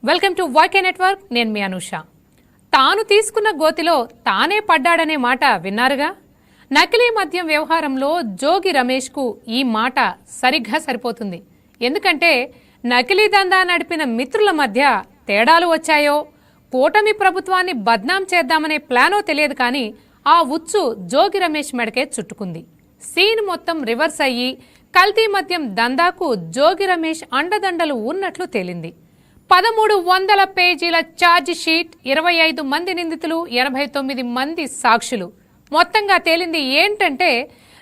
Welcome to YK network. నేను మీ అనుష. తాను తీసుకున్న గోతిలో తానే పడ్డాడనే మాట విన్నారుగా. నకిలీ మద్యం వ్యవహారంలో జోగి రమేష్ కు ఈ మాట సరిగ్గా సరిపోతుంది. ఎందుకంటే నకిలీ దందా నడిపిన మిత్రుల మధ్య తేడాలు వచ్చాయో, కూటమి ప్రభుత్వాన్ని బద్నాం చేద్దామనే ప్లానో తెలియదు, కానీ ఆ ఉచ్చు జోగి రమేష్ మెడకే చుట్టుకుంది. సీన్ మొత్తం రివర్స్ అయ్యి కల్తీ మద్యం దందాకు జోగి రమేష్ అండదండలు ఉన్నట్లు తేలింది. 1300 పేజీల ఛార్జ్ షీట్, 25 మంది నిందితులు, 89 మంది సాక్షులు. మొత్తంగా తేలింది ఏంటంటే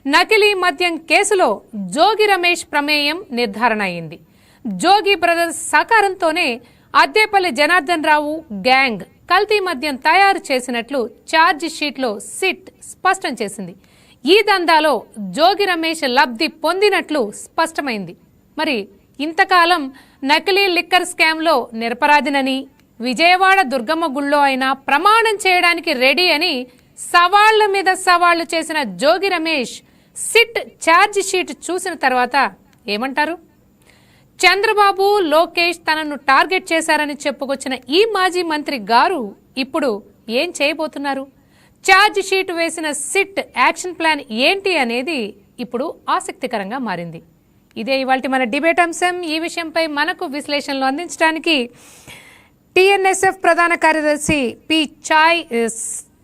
నకిలీ మద్యం కేసులో జోగి రమేష్ ప్రమేయం నిర్ధారణ అయింది. జోగి బ్రదర్స్ సహకారంతోనే అద్దేపల్లి జనార్దన్ రావు గ్యాంగ్ కల్తీ మద్యం తయారు చేసినట్లు ఛార్జ్ షీట్లో సిట్ స్పష్టం చేసింది. ఈ దందాలో జోగి రమేష్ లబ్ధి పొందినట్లు స్పష్టమైంది. మరి ఇంతకాలం నకిలీ లిక్కర్ స్కామ్లో నిరపరాధినని, విజయవాడ దుర్గమ్మ గుళ్ళో అయినా ప్రమాణం చేయడానికి రెడీ అని సవాళ్ల మీద సవాళ్లు చేసిన Jogi Ramesh SIT charge sheet చూసిన తర్వాత ఏమంటారు? చంద్రబాబు, లోకేష్ తనను టార్గెట్ చేశారని చెప్పుకొచ్చిన ఈ మాజీ మంత్రి గారు ఇప్పుడు ఏం చేయబోతున్నారు? ఛార్జ్ షీట్ వేసిన సిట్ యాక్షన్ ప్లాన్ ఏంటి అనేది ఇప్పుడు ఆసక్తికరంగా మారింది. ఇదే ఇవాల్టి మన డిబేట్ అంశం. ఈ విషయంపై మనకు విశ్లేషణలు అందించడానికి టీఎన్ఎస్ఎఫ్ ప్రధాన కార్యదర్శి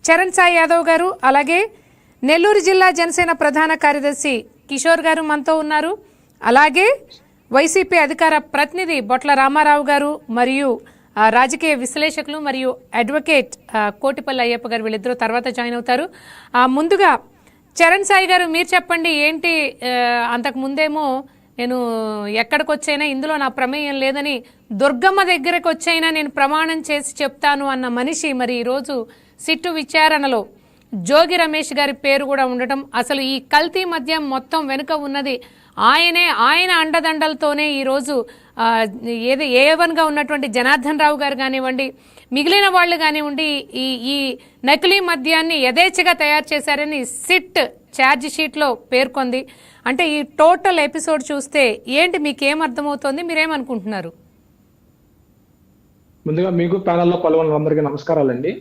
చరణ్ సాయి యాదవ్ గారు, అలాగే నెల్లూరు జిల్లా జనసేన ప్రధాన కార్యదర్శి కిషోర్ గారు మనతో ఉన్నారు. అలాగే వైసీపీ అధికార ప్రతినిధి బొట్ల రామారావు గారు మరియు రాజకీయ విశ్లేషకులు మరియు అడ్వకేట్ కోటిపల్లి అయ్యప్ప గారు, వీళ్ళిద్దరూ తర్వాత జాయిన్ అవుతారు. ముందుగా చరణ్ సాయి గారు, మీరు చెప్పండి. ఏంటి, అంతకు ముందేమో నేను ఎక్కడికి వచ్చైనా ఇందులో నా ప్రమేయం లేదని, దుర్గమ్మ దగ్గరకు వచ్చైనా నేను ప్రమాణం చేసి చెప్తాను అన్న మనిషి మరి ఈరోజు సిట్టు విచారణలో జోగి రమేష్ గారి పేరు కూడా ఉండటం, అసలు ఈ కల్తీ మద్యం మొత్తం వెనుక ఉన్నది ఆయన అండదండలతోనే ఈరోజు ఏది A1గా ఉన్నటువంటి జనార్దన్ రావు గారు కానివ్వండి, మిగిలిన వాళ్ళు కానివ్వండి, ఈ నకిలీ మద్యాన్ని యథేచ్ఛగా తయారు చేశారని సిట్ ఛార్జ్ షీట్లో పేర్కొంది. అంటే ఈ టోటల్ ఎపిసోడ్ చూస్తే ఏంటి, మీకేం అర్థమవుతోంది, మీరేమనుకుంటున్నారు? ముందుగా మీకు ప్యానెల్లో పాల్గొన్న అందరికీ నమస్కారాలండి.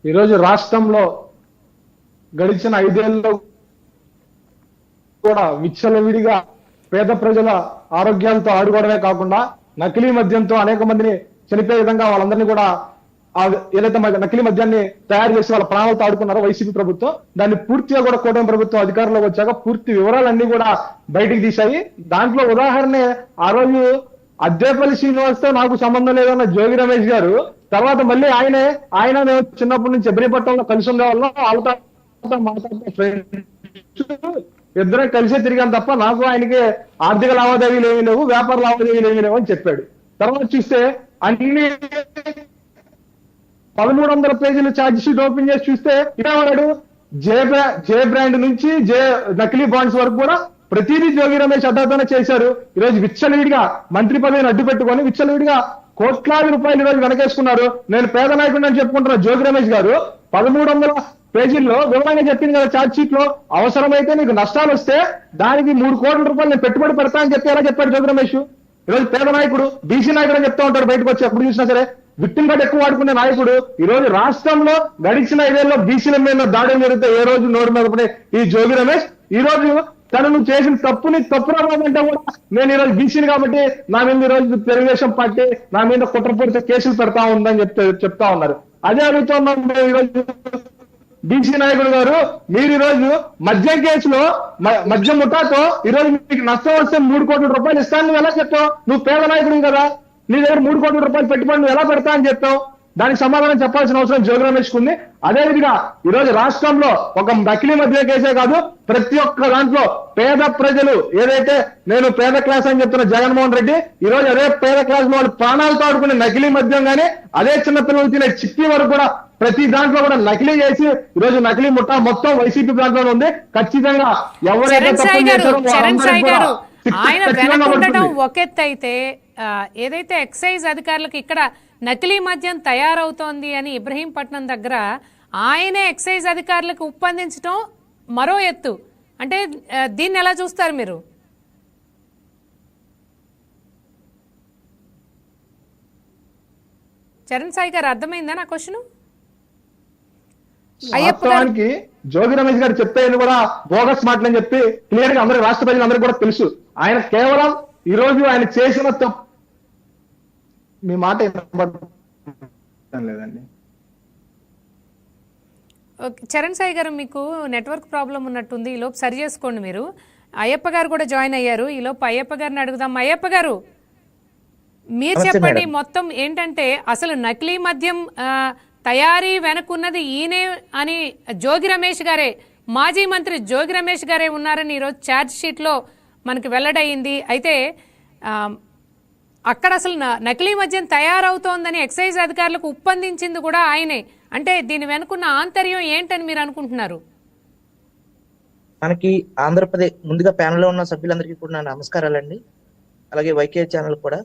ఈరోజు రాష్ట్రంలో గడిచిన 5 ఏళ్ళలో కూడా విచ్చలవిడిగా పేద ప్రజల ఆరోగ్యాలతో ఆడుకోవడమే కాకుండా నకిలీ మద్యంతో అనేక మందిని చనిపోయే విధంగా వాళ్ళందరినీ కూడా ఏదైతే నకిలీ మద్యాన్ని తయారు చేసి వాళ్ళ ప్రాణాలతో ఆడుకున్నారో వైసీపీ ప్రభుత్వం, దాన్ని పూర్తిగా కూడా కూటమి ప్రభుత్వం అధికారంలోకి వచ్చాక పూర్తి వివరాలన్నీ కూడా బయటికి తీశాయి. దాంట్లో ఉదాహరణ, ఆ రోజు అద్దేపల్లి శ్రీనివాస్తో నాకు సంబంధం లేదన్న జోగి రమేష్ గారు తర్వాత మళ్ళీ ఆయన మేము చిన్నప్పటి నుంచి ఎబ్రిపట్నంలో కలిసి ఉండేవాళ్ళం, వాళ్ళతో మాట్లాడుతూ ఇద్దరం కలిసే తిరిగాం తప్ప నాకు ఆయనకి ఆర్థిక లావాదేవీలు ఏమీ లేవు, వ్యాపార లావాదేవీలు ఏమీ లేవు అని చెప్పాడు. తర్వాత చూస్తే అన్ని 1300 పేజీలు ఛార్జ్ షీట్ ఓపెన్ చేసి చూస్తే ఇవాడు జే బ్రాండ్ నుంచి నకిలీ బాండ్స్ వరకు కూడా ప్రతిదీ జోగి రమేష్ అడ్డాతోనే చేశారు. ఈరోజు విచ్చలవిడిగా మంత్రి పదవిని అడ్డు పెట్టుకొని విచ్చలవిడిగా కోట్లాది రూపాయలు ఈరోజు వెనకేసుకున్నారు. నేను పేద నాయకుడిని అని చెప్పుకుంటున్న జోగి రమేష్ గారు 1300 పేజీల్లో వివరంగా చెప్పింది కదా ఛార్జ్ షీట్ లో, అవసరమైతే నీకు నష్టాలు వస్తే దానికి 3 కోట్ల రూపాయలు నేను పెట్టుబడి పెడతా అని చెప్పి ఎలా చెప్పాడు జోగి రమేష్? ఈరోజు పేద నాయకుడు, బీసీ నాయకుడు అని చెప్తా ఉంటాడు బయటకు వచ్చి, ఎప్పుడు చూసినా సరే విక్టిమ్ కార్డు ఎక్కువ వాడుకునే నాయకుడు. ఈ రోజు రాష్ట్రంలో గడిచిన 5 ఏళ్ళలో బీసీల మీద దాడులు జరిగితే ఏ రోజు నోరు మీద పడే ఈ జోగి రమేష్ ఈ రోజు తను చేసిన తప్పుని తప్పు రావాలంటే కూడా నేను ఈరోజు బీసీని కాబట్టి నా మీద ఈరోజు తెలుగుదేశం పార్టీ నా మీద కుట్రపూరిత కేసులు పెడతా ఉందని చెప్తా ఉన్నారు. అదే అడుగుతున్నాం మేము ఈరోజు బీసీ నాయకుడు గారు, మీరు ఈరోజు మద్యం కేసులో మద్యం ముఠాతో ఈరోజు మీకు నష్టం వస్తే 3 కోట్ల రూపాయలు ఇస్తాను నువ్వు ఎలా చెప్తావు? నువ్వు పేద నాయకుడు కదా, నీ దగ్గర 3 కోట్ల రూపాయలు పెట్టుబడి నువ్వు ఎలా పెడతా అని చెప్తావు? దానికి సమాధానం చెప్పాల్సిన అవసరం జోగి రమేష్ ఉంది. అదేవిధంగా ఈరోజు రాష్ట్రంలో ఒక నకిలీ మద్యం కేసే కాదు, ప్రతి ఒక్క దాంట్లో పేద ప్రజలు ఏదైతే నేను పేద క్లాస్ అని చెప్తున్న జగన్మోహన్ రెడ్డి ఈరోజు అదే పేద క్లాస్ లో వాళ్ళు ప్రాణాలతో ఆడుకునే నకిలీ మద్యం కానీ, అదే చిన్న పిల్లలు తినే చిక్కీ వరకు కూడా ప్రతి దాంట్లో కూడా నకిలీ చేసి ఈరోజు నకిలీ ముఠా మొత్తం వైసీపీ దాంట్లోనే ఉంది. ఖచ్చితంగా ఎవరైతే తప్పు చేశారో ఆయన వెనకుండటం ఒకెత్తైతే, ఏదైతే ఎక్సైజ్ అధికారులకు ఇక్కడ నకిలీ మద్యం తయారవుతోంది అని ఇబ్రహీంపట్నం దగ్గర ఆయనే ఎక్సైజ్ అధికారులకు ఉప్పందించడం మరో ఎత్తు. అంటే దీన్ని ఎలా చూస్తారు మీరు? చరణ్ సాయి గారు, అర్థమైందా నా క్వశ్చన్? అయ్యప్ప గారు, వాస్తవానికి జోగి రమేష్ గారు చెప్పేది కూడా బోగస్ మాటలు అని చెప్పి క్లియర్ గా అందరూ రాష్ట్ర ప్రజలందరూ కూడా తెలుసు. ఆయన కేవలం ఈ రోజు ఆయన చేసిన తప్పు. మీ మాట లేదండి. ఓకే చరణ్ సాయి గారు, మీకు నెట్వర్క్ ప్రాబ్లం ఉన్నట్టుంది, ఈలోపు సరి చేసుకోండి మీరు. అయ్యప్ప గారు కూడా జాయిన్ అయ్యారు, ఈలోపు అయ్యప్ప గారిని అడుగుదాం. అయ్యప్ప గారు, మీరు చెప్పండి మొత్తం ఏంటంటే అసలు నకిలీ మద్యం తయారీ వెనుకున్నది ఈయనే అని జోగి రమేష్ గారే, మాజీ మంత్రి జోగి రమేష్ గారే ఉన్నారని ఈరోజు ఛార్జ్ షీట్లో మనకి వెల్లడయింది. అయితే అక్కడ అసలు నకిలీ మద్యం తయారవుతోందని ఎక్సైజ్ అధికారులకు ఉప్పందించింది కూడా ఆయనే. అంటే దీని వెనుకున్న ఆంతర్యం ఏంటని మీరు అనుకుంటున్నారు? మనకి ఆంధ్రప్రదేశ్, ముందుగా ప్యానెల్లో ఉన్న సభ్యులందరికీ కూడా నా నమస్కారాలండి, అలాగే వైకే ఛానల్ కూడా.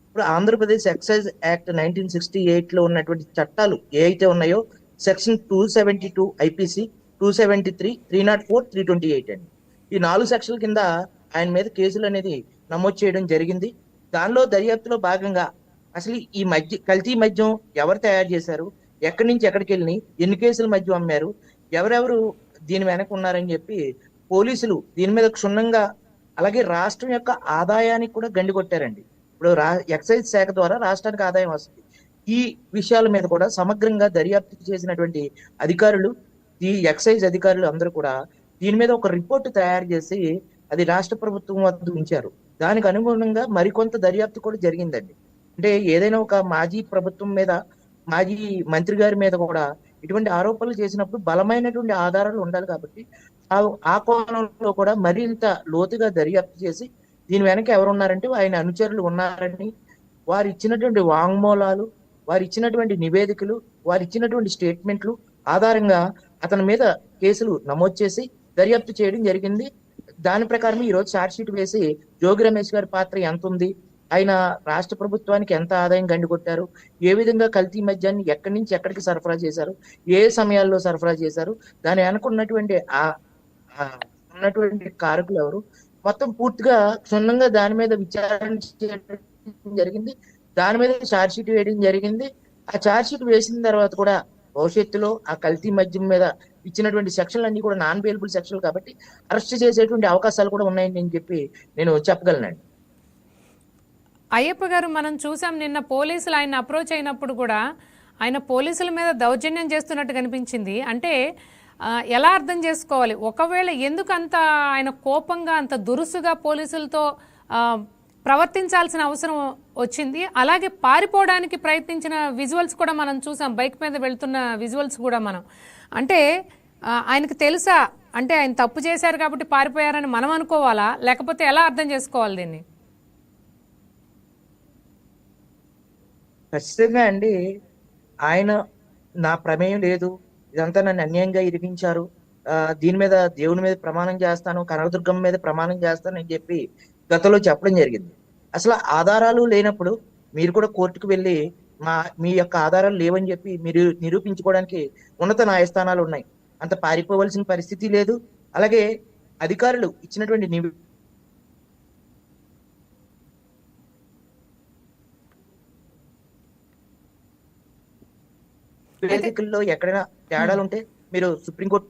ఇప్పుడు ఆంధ్రప్రదేశ్ ఎక్సైజ్ యాక్ట్ 1968 లో ఉన్నటువంటి చట్టాలు ఏ అయితే ఉన్నాయో, సెక్షన్ 272 ఐపీసీ, 273, 304, 328 అండి. ఈ 4 సెక్షన్ల కింద ఆయన మీద కేసులు అనేది నమోదు చేయడం జరిగింది. దానిలో దర్యాప్తులో భాగంగా అసలు ఈ కల్తీ మద్యం ఎవరు తయారు చేశారు, ఎక్కడి నుంచి ఎక్కడికి వెళ్ళి ఎన్ని కేసుల మద్యం అమ్మారు, ఎవరెవరు దీని వెనక ఉన్నారని చెప్పి పోలీసులు దీని మీద క్షుణ్ణంగా, అలాగే రాష్ట్రం యొక్క ఆదాయానికి కూడా గండి కొట్టారండి. ఇప్పుడు ఎక్సైజ్ శాఖ ద్వారా రాష్ట్రానికి ఆదాయం వస్తుంది. ఈ విషయాల మీద కూడా సమగ్రంగా దర్యాప్తు చేసినటువంటి అధికారులు, ఈ ఎక్సైజ్ అధికారులు అందరూ కూడా దీని మీద ఒక రిపోర్టు తయారు చేసి అది రాష్ట్ర ప్రభుత్వం వద్ద ఉంచారు. దానికి అనుగుణంగా మరికొంత దర్యాప్తు కూడా జరిగిందండి. అంటే ఏదైనా ఒక మాజీ ప్రభుత్వం మీద, మాజీ మంత్రి గారి మీద కూడా ఇటువంటి ఆరోపణలు చేసినప్పుడు బలమైనటువంటి ఆధారాలు ఉండాలి. కాబట్టి ఆ కోణంలో కూడా మరింత లోతుగా దర్యాప్తు చేసి దీని వెనక ఎవరున్నారంటే ఆయన అనుచరులు ఉన్నారని, వారు ఇచ్చినటువంటి వాంగ్మూలాలు, వారు ఇచ్చినటువంటి నివేదికలు, వారు ఇచ్చినటువంటి స్టేట్మెంట్లు ఆధారంగా అతని మీద కేసులు నమోదు చేసి దర్యాప్తు చేయడం జరిగింది. దాని ప్రకారం ఈ రోజు ఛార్జ్ షీట్ వేసి జోగి రమేష్ గారి పాత్ర ఎంత ఉంది, ఆయన రాష్ట్ర ప్రభుత్వానికి ఎంత ఆదాయం గండికొట్టారు, ఏ విధంగా కల్తీ మద్యాన్ని ఎక్కడి నుంచి ఎక్కడికి సరఫరా చేశారు, ఏ సమయాల్లో సరఫరా చేశారు, దాని వెనకున్నటువంటి ఉన్నటువంటి కారకులు ఎవరు, మొత్తం పూర్తిగా క్షుణ్ణంగా దాని మీద విచారణ చేయడం జరిగింది. దాని మీద ఛార్జ్ షీట్ వేయడం జరిగింది. ఆ ఛార్జ్ షీట్ వేసిన తర్వాత కూడా భవిష్యత్తులో ఆ కల్తీ మద్యం మీద ఇచ్చినటువంటి సెక్షన్లు అన్ని కూడా నాన్ బెయిలబుల్ సెక్షన్లు కాబట్టి అరెస్ట్ చేసేటువంటి అవకాశాలు కూడా ఉన్నాయని నేను నేను చెప్పగలనండి. అయ్యప్ప గారు, మనం చూసాం నిన్న పోలీసులు ఆయన అప్రోచ్ అయినప్పుడు కూడా ఆయన పోలీసుల మీద దౌర్జన్యం చేస్తున్నట్టు కనిపించింది. అంటే ఎలా అర్థం చేసుకోవాలి? ఒకవేళ ఎందుకు అంత ఆయన కోపంగా, అంత దురుసుగా పోలీసులతో ప్రవర్తించాల్సిన అవసరం వచ్చింది? అలాగే పారిపోవడానికి ప్రయత్నించిన విజువల్స్ కూడా మనం చూసాం, బైక్ మీద వెళ్తున్న విజువల్స్ కూడా మనం. అంటే ఆయనకు తెలుసా, అంటే ఆయన తప్పు చేశారు కాబట్టి పారిపోయారని మనం అనుకోవాలా, లేకపోతే ఎలా అర్థం చేసుకోవాలి దీన్ని? ఖచ్చితంగా అండి, ఆయన నా ప్రమేయం లేదు, ఇదంతా నన్ను అన్యాయంగా ఇరికించారు, దీని మీద దేవుని మీద ప్రమాణం చేస్తాను, కనకదుర్గం మీద ప్రమాణం చేస్తాను అని చెప్పి గతంలో చెప్పడం జరిగింది. అసలు ఆధారాలు లేనప్పుడు మీరు కూడా కోర్టుకు వెళ్ళి మీ యొక్క ఆధారాలు లేవని చెప్పి మీరు నిరూపించుకోవడానికి ఉన్నత న్యాయస్థానాలు ఉన్నాయి. అంత పారిపోవలసిన పరిస్థితి లేదు. అలాగే అధికారులు ఇచ్చినటువంటి నివేదికల్లో ఎక్కడైనా తేడాలు ఉంటే మీరు సుప్రీంకోర్టు,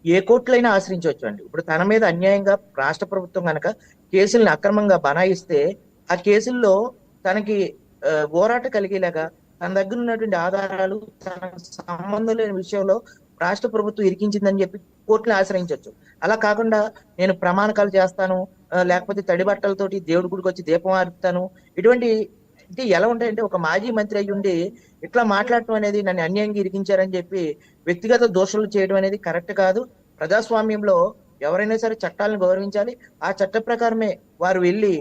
ఏ కోర్టులైనా ఆశ్రయించవచ్చు అండి. ఇప్పుడు తన మీద అన్యాయంగా రాష్ట్ర ప్రభుత్వం కనుక కేసుల్ని అక్రమంగా బనాయిస్తే ఆ కేసుల్లో తనకి పోరాట కలిగేలాగా తన దగ్గర ఉన్నటువంటి ఆధారాలు, తనకు సంబంధం లేని విషయంలో రాష్ట్ర ప్రభుత్వం ఇరికించిందని చెప్పి కోర్టుని ఆశ్రయించవచ్చు. అలా కాకుండా నేను ప్రమాణకాలు చేస్తాను, లేకపోతే తడి బట్టలతోటి దేవుడి గుడికి వచ్చి దీపం ఆర్పుతాను, ఇటువంటి అంటే ఎలా ఉంటాయంటే ఒక మాజీ మంత్రి అయ్యి ఉండి ఇట్లా మాట్లాడటం అనేది నన్ను అన్యాయంగా ఇరికించారని చెప్పి వ్యక్తిగత దోషాలు చేయడం అనేది కరెక్ట్ కాదు. ప్రజాస్వామ్యంలో ఎవరైనా సరే చట్టాలను గౌరవించాలి. ఆ చట్ట ప్రకారమే వారు వెళ్ళి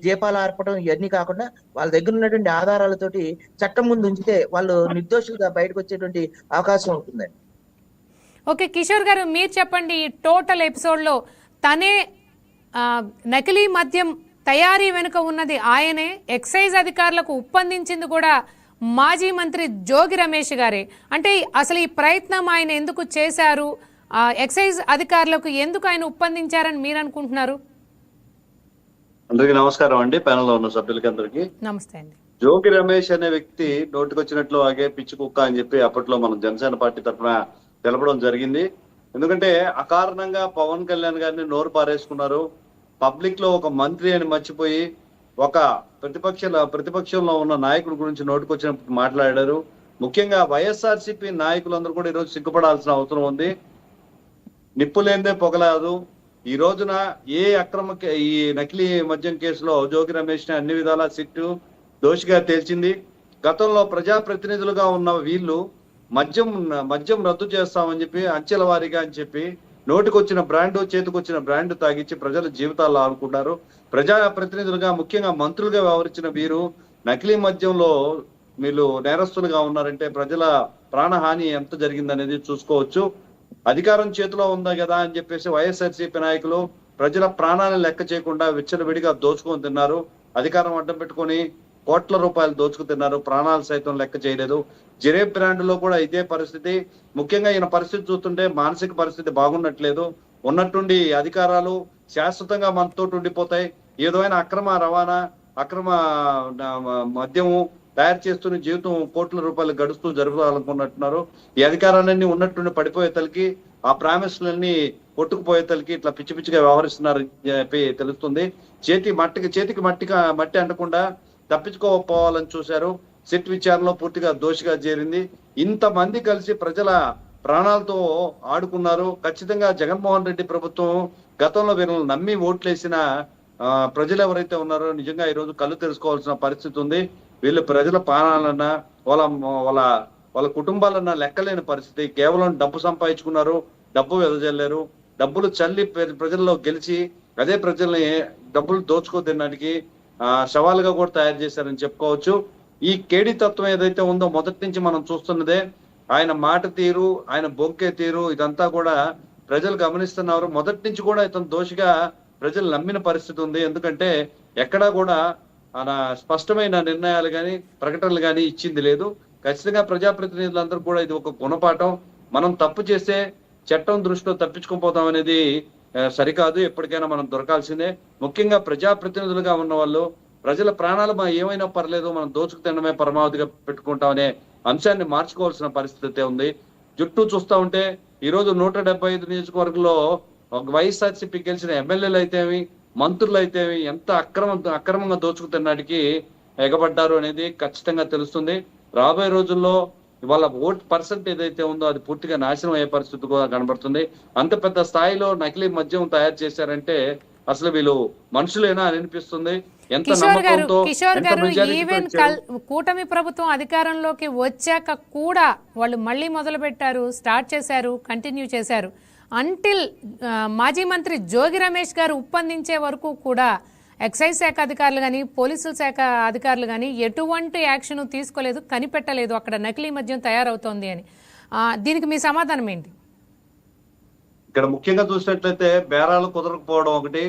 దీపాలు ఆర్పడం ఇవన్నీ కాకుండా వాళ్ళ దగ్గర ఉన్నటువంటి ఆధారాలతోటి చట్టం ముందు ఉంచితే వాళ్ళు నిర్దోషులుగా బయటకు వచ్చేటువంటి అవకాశం ఉంటుందండి. ఓకే కిషోర్ గారు, మీరు చెప్పండి, ఈ టోటల్ ఎపిసోడ్లో తనే నకిలీ మద్యం తయారీ వెనుక ఉన్నది ఆయనే, ఎక్సైజ్ అధికారులకు ఉప్పందించింది కూడా మాజీ మంత్రి జోగి రమేష్ గారే. అంటే అసలు ఈ ప్రయత్నం ఆయన ఎందుకు చేశారు, ఎక్సైజ్ అధికారులకు ఎందుకు ఆయన ఉప్పందించారని మీరు అనుకుంటున్నారు? అందరికీ నమస్కారం అండి. ప్యానెల్ లో ఉన్న సభ్యులకి అందరికీ నమస్తే అండి. జోగి రమేష్ అనే వ్యక్తి నోటికొచ్చినట్లు ఆగే పిచ్చి కుక్క అని చెప్పి అప్పట్లో మనం జనసేన పార్టీ తరఫున తెలపడం జరిగింది. ఎందుకంటే అకారణంగా పవన్ కళ్యాణ్ గారిని నోరు పారేసుకున్నారు. పబ్లిక్ లో ఒక మంత్రి అని మర్చిపోయి ఒక ప్రతిపక్షంలో ఉన్న నాయకుడి గురించి నోటికొచ్చినప్పుడు మాట్లాడారు. ముఖ్యంగా వైఎస్ఆర్సీపీ నాయకులందరూ కూడా ఈరోజు సిగ్గుపడాల్సిన అవసరం ఉంది. నిప్పు లేనిదే పొగలాదు. ఈ రోజున ఈ నకిలీ మద్యం కేసులో జోగి రమేష్ ని అన్ని విధాలా సిట్టు దోషిగా తేల్చింది. గతంలో ప్రజాప్రతినిధులుగా ఉన్న వీళ్ళు మద్యం రద్దు చేస్తామని చెప్పి అంచెల వారీగా అని చెప్పి నోటికొచ్చిన బ్రాండ్ చేతికొచ్చిన బ్రాండ్ తాగిచ్చి ప్రజల జీవితాల్లో ఆడుకుంటారు. ప్రజాప్రతినిధులుగా ముఖ్యంగా మంత్రులుగా వ్యవహరించిన వీరు నకిలీ మద్యంలో వీళ్ళు నేరస్తులుగా ఉన్నారంటే ప్రజల ప్రాణహాని ఎంత జరిగిందనేది చూసుకోవచ్చు. అధికారం చేతిలో ఉందా కదా అని చెప్పేసి వైఎస్ఆర్సీపీ నాయకులు ప్రజల ప్రాణాలను లెక్క చేయకుండా విచ్చలవిడిగా దోచుకొని తిన్నారు. అధికారం అడ్డం పెట్టుకొని కోట్ల రూపాయలు దోచుకు తిన్నారు. ప్రాణాలు సైతం లెక్క చేయలేదు. జిరేబ్ బ్రాండ్ లో కూడా ఇదే పరిస్థితి. ముఖ్యంగా ఈయన పరిస్థితి చూస్తుంటే మానసిక పరిస్థితి బాగున్నట్లేదు. ఉన్నట్టుండి అధికారాలు శాశ్వతంగా మనతో ఉండిపోతాయి. ఏదైనా అక్రమ రవాణా, అక్రమ మద్యము తయారు చేస్తున్న జీవితం కోట్ల రూపాయలు గడుస్తూ జరుపుకోవాలనుకున్నట్టున్నారు. ఈ అధికారాలన్నీ ఉన్నట్టుండి పడిపోయే తలకి, ఆ ప్రామిస్లన్నీ కొట్టుకుపోయే తలకి ఇట్లా పిచ్చి పిచ్చిగా వ్యవహరిస్తున్నారు చెప్పి తెలుస్తుంది. చేతికి మట్టి అంటకుండా తప్పించుకోపోవాలని చూశారు. సిట్ విచారణలో పూర్తిగా దోషిగా చేరింది. ఇంతమంది కలిసి ప్రజల ప్రాణాలతో ఆడుకున్నారు. ఖచ్చితంగా జగన్మోహన్ రెడ్డి ప్రభుత్వం గతంలో వీళ్ళని నమ్మి ఓట్లేసిన ప్రజలు ఎవరైతే ఉన్నారో నిజంగా ఈ రోజు కళ్ళు తెరుచుకోవాల్సిన పరిస్థితి ఉంది. వీళ్ళు ప్రజల ప్రాణాలన్నా వాళ్ళ కుటుంబాలన్నా లెక్కలేని పరిస్థితి. కేవలం డబ్బు సంపాదించుకున్నారు, డబ్బు వెదజల్లారు. డబ్బులు చల్లి ప్రజల్లో గెలిచి అదే ప్రజల్ని డబ్బులు దోచుకో తినడానికి సవాలుగా కూడా తయారు చేశారని చెప్పుకోవచ్చు. ఈ కేడి తత్వం ఏదైతే ఉందో మొదటి నుంచి మనం చూస్తున్నదే. ఆయన మాట తీరు, ఆయన బొంకే తీరు ఇదంతా కూడా ప్రజలు గమనిస్తున్నారు. మొదటి నుంచి కూడా ఇతను దోషిగా ప్రజలు నమ్మిన పరిస్థితి ఉంది. ఎందుకంటే ఎక్కడా కూడా స్పష్టమైన నిర్ణయాలు కానీ ప్రకటనలు కానీ ఇచ్చింది లేదు. ఖచ్చితంగా ప్రజాప్రతినిధులందరూ కూడా ఇది ఒక గుణపాఠం. మనం తప్పు చేస్తే చట్టం దృష్టిలో తప్పించుకుపోతాం అనేది సరికాదు. ఎప్పటికైనా మనం దొరకాల్సిందే. ముఖ్యంగా ప్రజాప్రతినిధులుగా ఉన్న వాళ్ళు ప్రజల ప్రాణాలు ఏమైనా పర్లేదు, మనం దోచుకు తినడమే పరమావధిగా పెట్టుకుంటామనే అంశాన్ని మార్చుకోవాల్సిన పరిస్థితి ఉంది. జుట్టు చూస్తా ఉంటే ఈ రోజు 175 నియోజకవర్గంలో వైఎస్ఆర్సీపీ గెలిచిన ఎమ్మెల్యేలు అయితేవి, మంత్రులు అయితేవి ఎంత అక్రమంగా దోచుకు తినడానికి ఎగబడ్డారు అనేది ఖచ్చితంగా తెలుస్తుంది. రాబోయే రోజుల్లో వాళ్ళ ఓట్ పర్సెంట్ ఏదైతే ఉందో అది పూర్తిగా నాశనం అయ్యే పరిస్థితి కూడా కనబడుతుంది. అంత పెద్ద స్థాయిలో నకిలీ మద్యం తయారు చేశారంటే అసలు వీళ్ళు మనుషులేనా అని అనిపిస్తుంది. కిషోర్ గారు ఈవెన్ కూటమి ప్రభుత్వం అధికారంలోకి వచ్చాక కూడా వాళ్ళు మళ్ళీ మొదలు పెట్టారు, స్టార్ట్ చేశారు, కంటిన్యూ చేశారు. అంటిల్ మాజీ మంత్రి జోగి రమేష్ గారు ఉప్పందించే వరకు కూడా ఎక్సైజ్ శాఖ అధికారులు కానీ, పోలీసుల శాఖ అధికారులు కానీ ఎటువంటి యాక్షన్ తీసుకోలేదు, కనిపెట్టలేదు అక్కడ నకిలీ మద్యం తయారవుతోంది అని. దీనికి మీ సమాధానం ఏంటి? ఇక్కడ ముఖ్యంగా చూసినట్లయితే బేరాలు కుదరకపోవడం ఒకటి,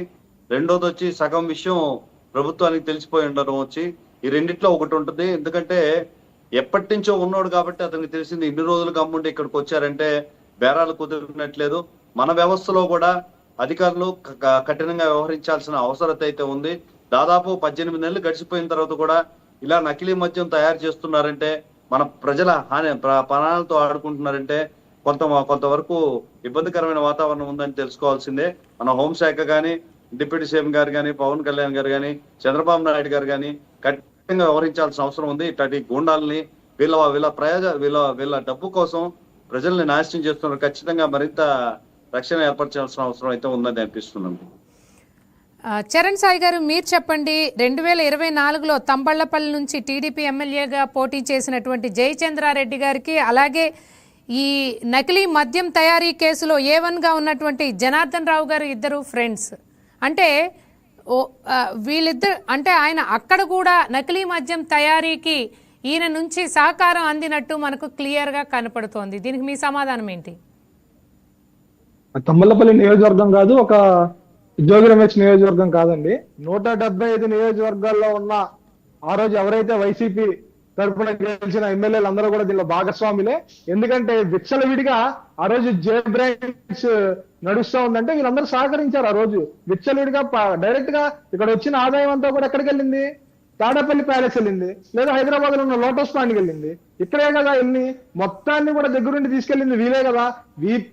రెండోది వచ్చి సగం విషయం ప్రభుత్వానికి తెలిసిపోయి ఉండడం వచ్చి, ఈ రెండిట్లో ఒకటి ఉంటుంది. ఎందుకంటే ఎప్పటి నుంచో ఉన్నాడు కాబట్టి అతనికి తెలిసింది. ఇన్ని రోజులు గమ్ముండి ఇక్కడికి వచ్చారంటే బేరాలు కుదిరినట్లేదు. మన వ్యవస్థలో కూడా అధికారులు కఠినంగా వ్యవహరించాల్సిన అవసరత అయితే ఉంది. దాదాపు 18 నెలలు గడిచిపోయిన తర్వాత కూడా ఇలా నకిలీ మద్యం తయారు చేస్తున్నారంటే, మన ప్రజల ప్రాణాలతో ఆడుకుంటున్నారంటే కొంతవరకు ఇబ్బందికరమైన వాతావరణం ఉందని తెలుసుకోవాల్సిందే. మన హోంశాఖ కానీ, డిప్యూటీ సీఎం గారు కానీ, పవన్ కళ్యాణ్ గారు కానీ, చంద్రబాబు నాయుడు గారు కానీ కఠినంగా వ్యవహరించాల్సిన అవసరం ఉంది. ఇట్లాంటి గూండాలని వీళ్ళ డబ్బు కోసం ప్రజల్ని నాశనం చేస్తున్నారు. ఖచ్చితంగా మరింత రక్షణ ఏర్పరచాల్సిన అవసరం అయితే ఉందని అనిపిస్తుంది. చరణ్ సాయి గారు, మీరు చెప్పండి. 2024లో తంబళ్లపల్లి నుంచి టీడీపీ ఎమ్మెల్యేగా పోటీ చేసినటువంటి జయచంద్రారెడ్డి గారికి, అలాగే ఈ నకిలీ మద్యం తయారీ కేసులో A1గా ఉన్నటువంటి జనార్దన్ రావు గారు ఇద్దరు ఫ్రెండ్స్. అంటే వీళ్ళిద్దరు అంటే ఆయన అక్కడ కూడా నకిలీ మద్యం తయారీకి ఈయన నుంచి సహకారం అందినట్టు మనకు క్లియర్గా కనపడుతోంది. దీనికి మీ సమాధానం ఏంటి? తమ్మలపల్లి నియోజకవర్గం కాదు, ఒక జోగి రమేష్ నియోజకవర్గం కాదండి. 175 నియోజకవర్గాల్లో ఉన్న ఆ రోజు ఎవరైతే వైసీపీ తరపున గెలిచిన ఎమ్మెల్యేలు అందరూ కూడా దీనిలో భాగస్వాములే. ఎందుకంటే విచ్చలవిడిగా ఆ రోజు జే బ్రాండ్స్ నడుస్తా ఉందంటే వీళ్ళందరూ సహకరించారు. ఆ రోజు విచ్చలవిడిగా డైరెక్ట్ గా ఇక్కడ వచ్చిన ఆదాయం అంతా కూడా ఎక్కడికి వెళ్ళింది? తాడేపల్లి ప్యాలెస్ వెళ్ళింది, లేదా హైదరాబాద్ లో ఉన్న లోటస్ పాండ్కి వెళ్ళింది. ఇక్కడే కదా వెళ్ళి మొత్తాన్ని కూడా దగ్గరుండి తీసుకెళ్ళింది వీలే కదా.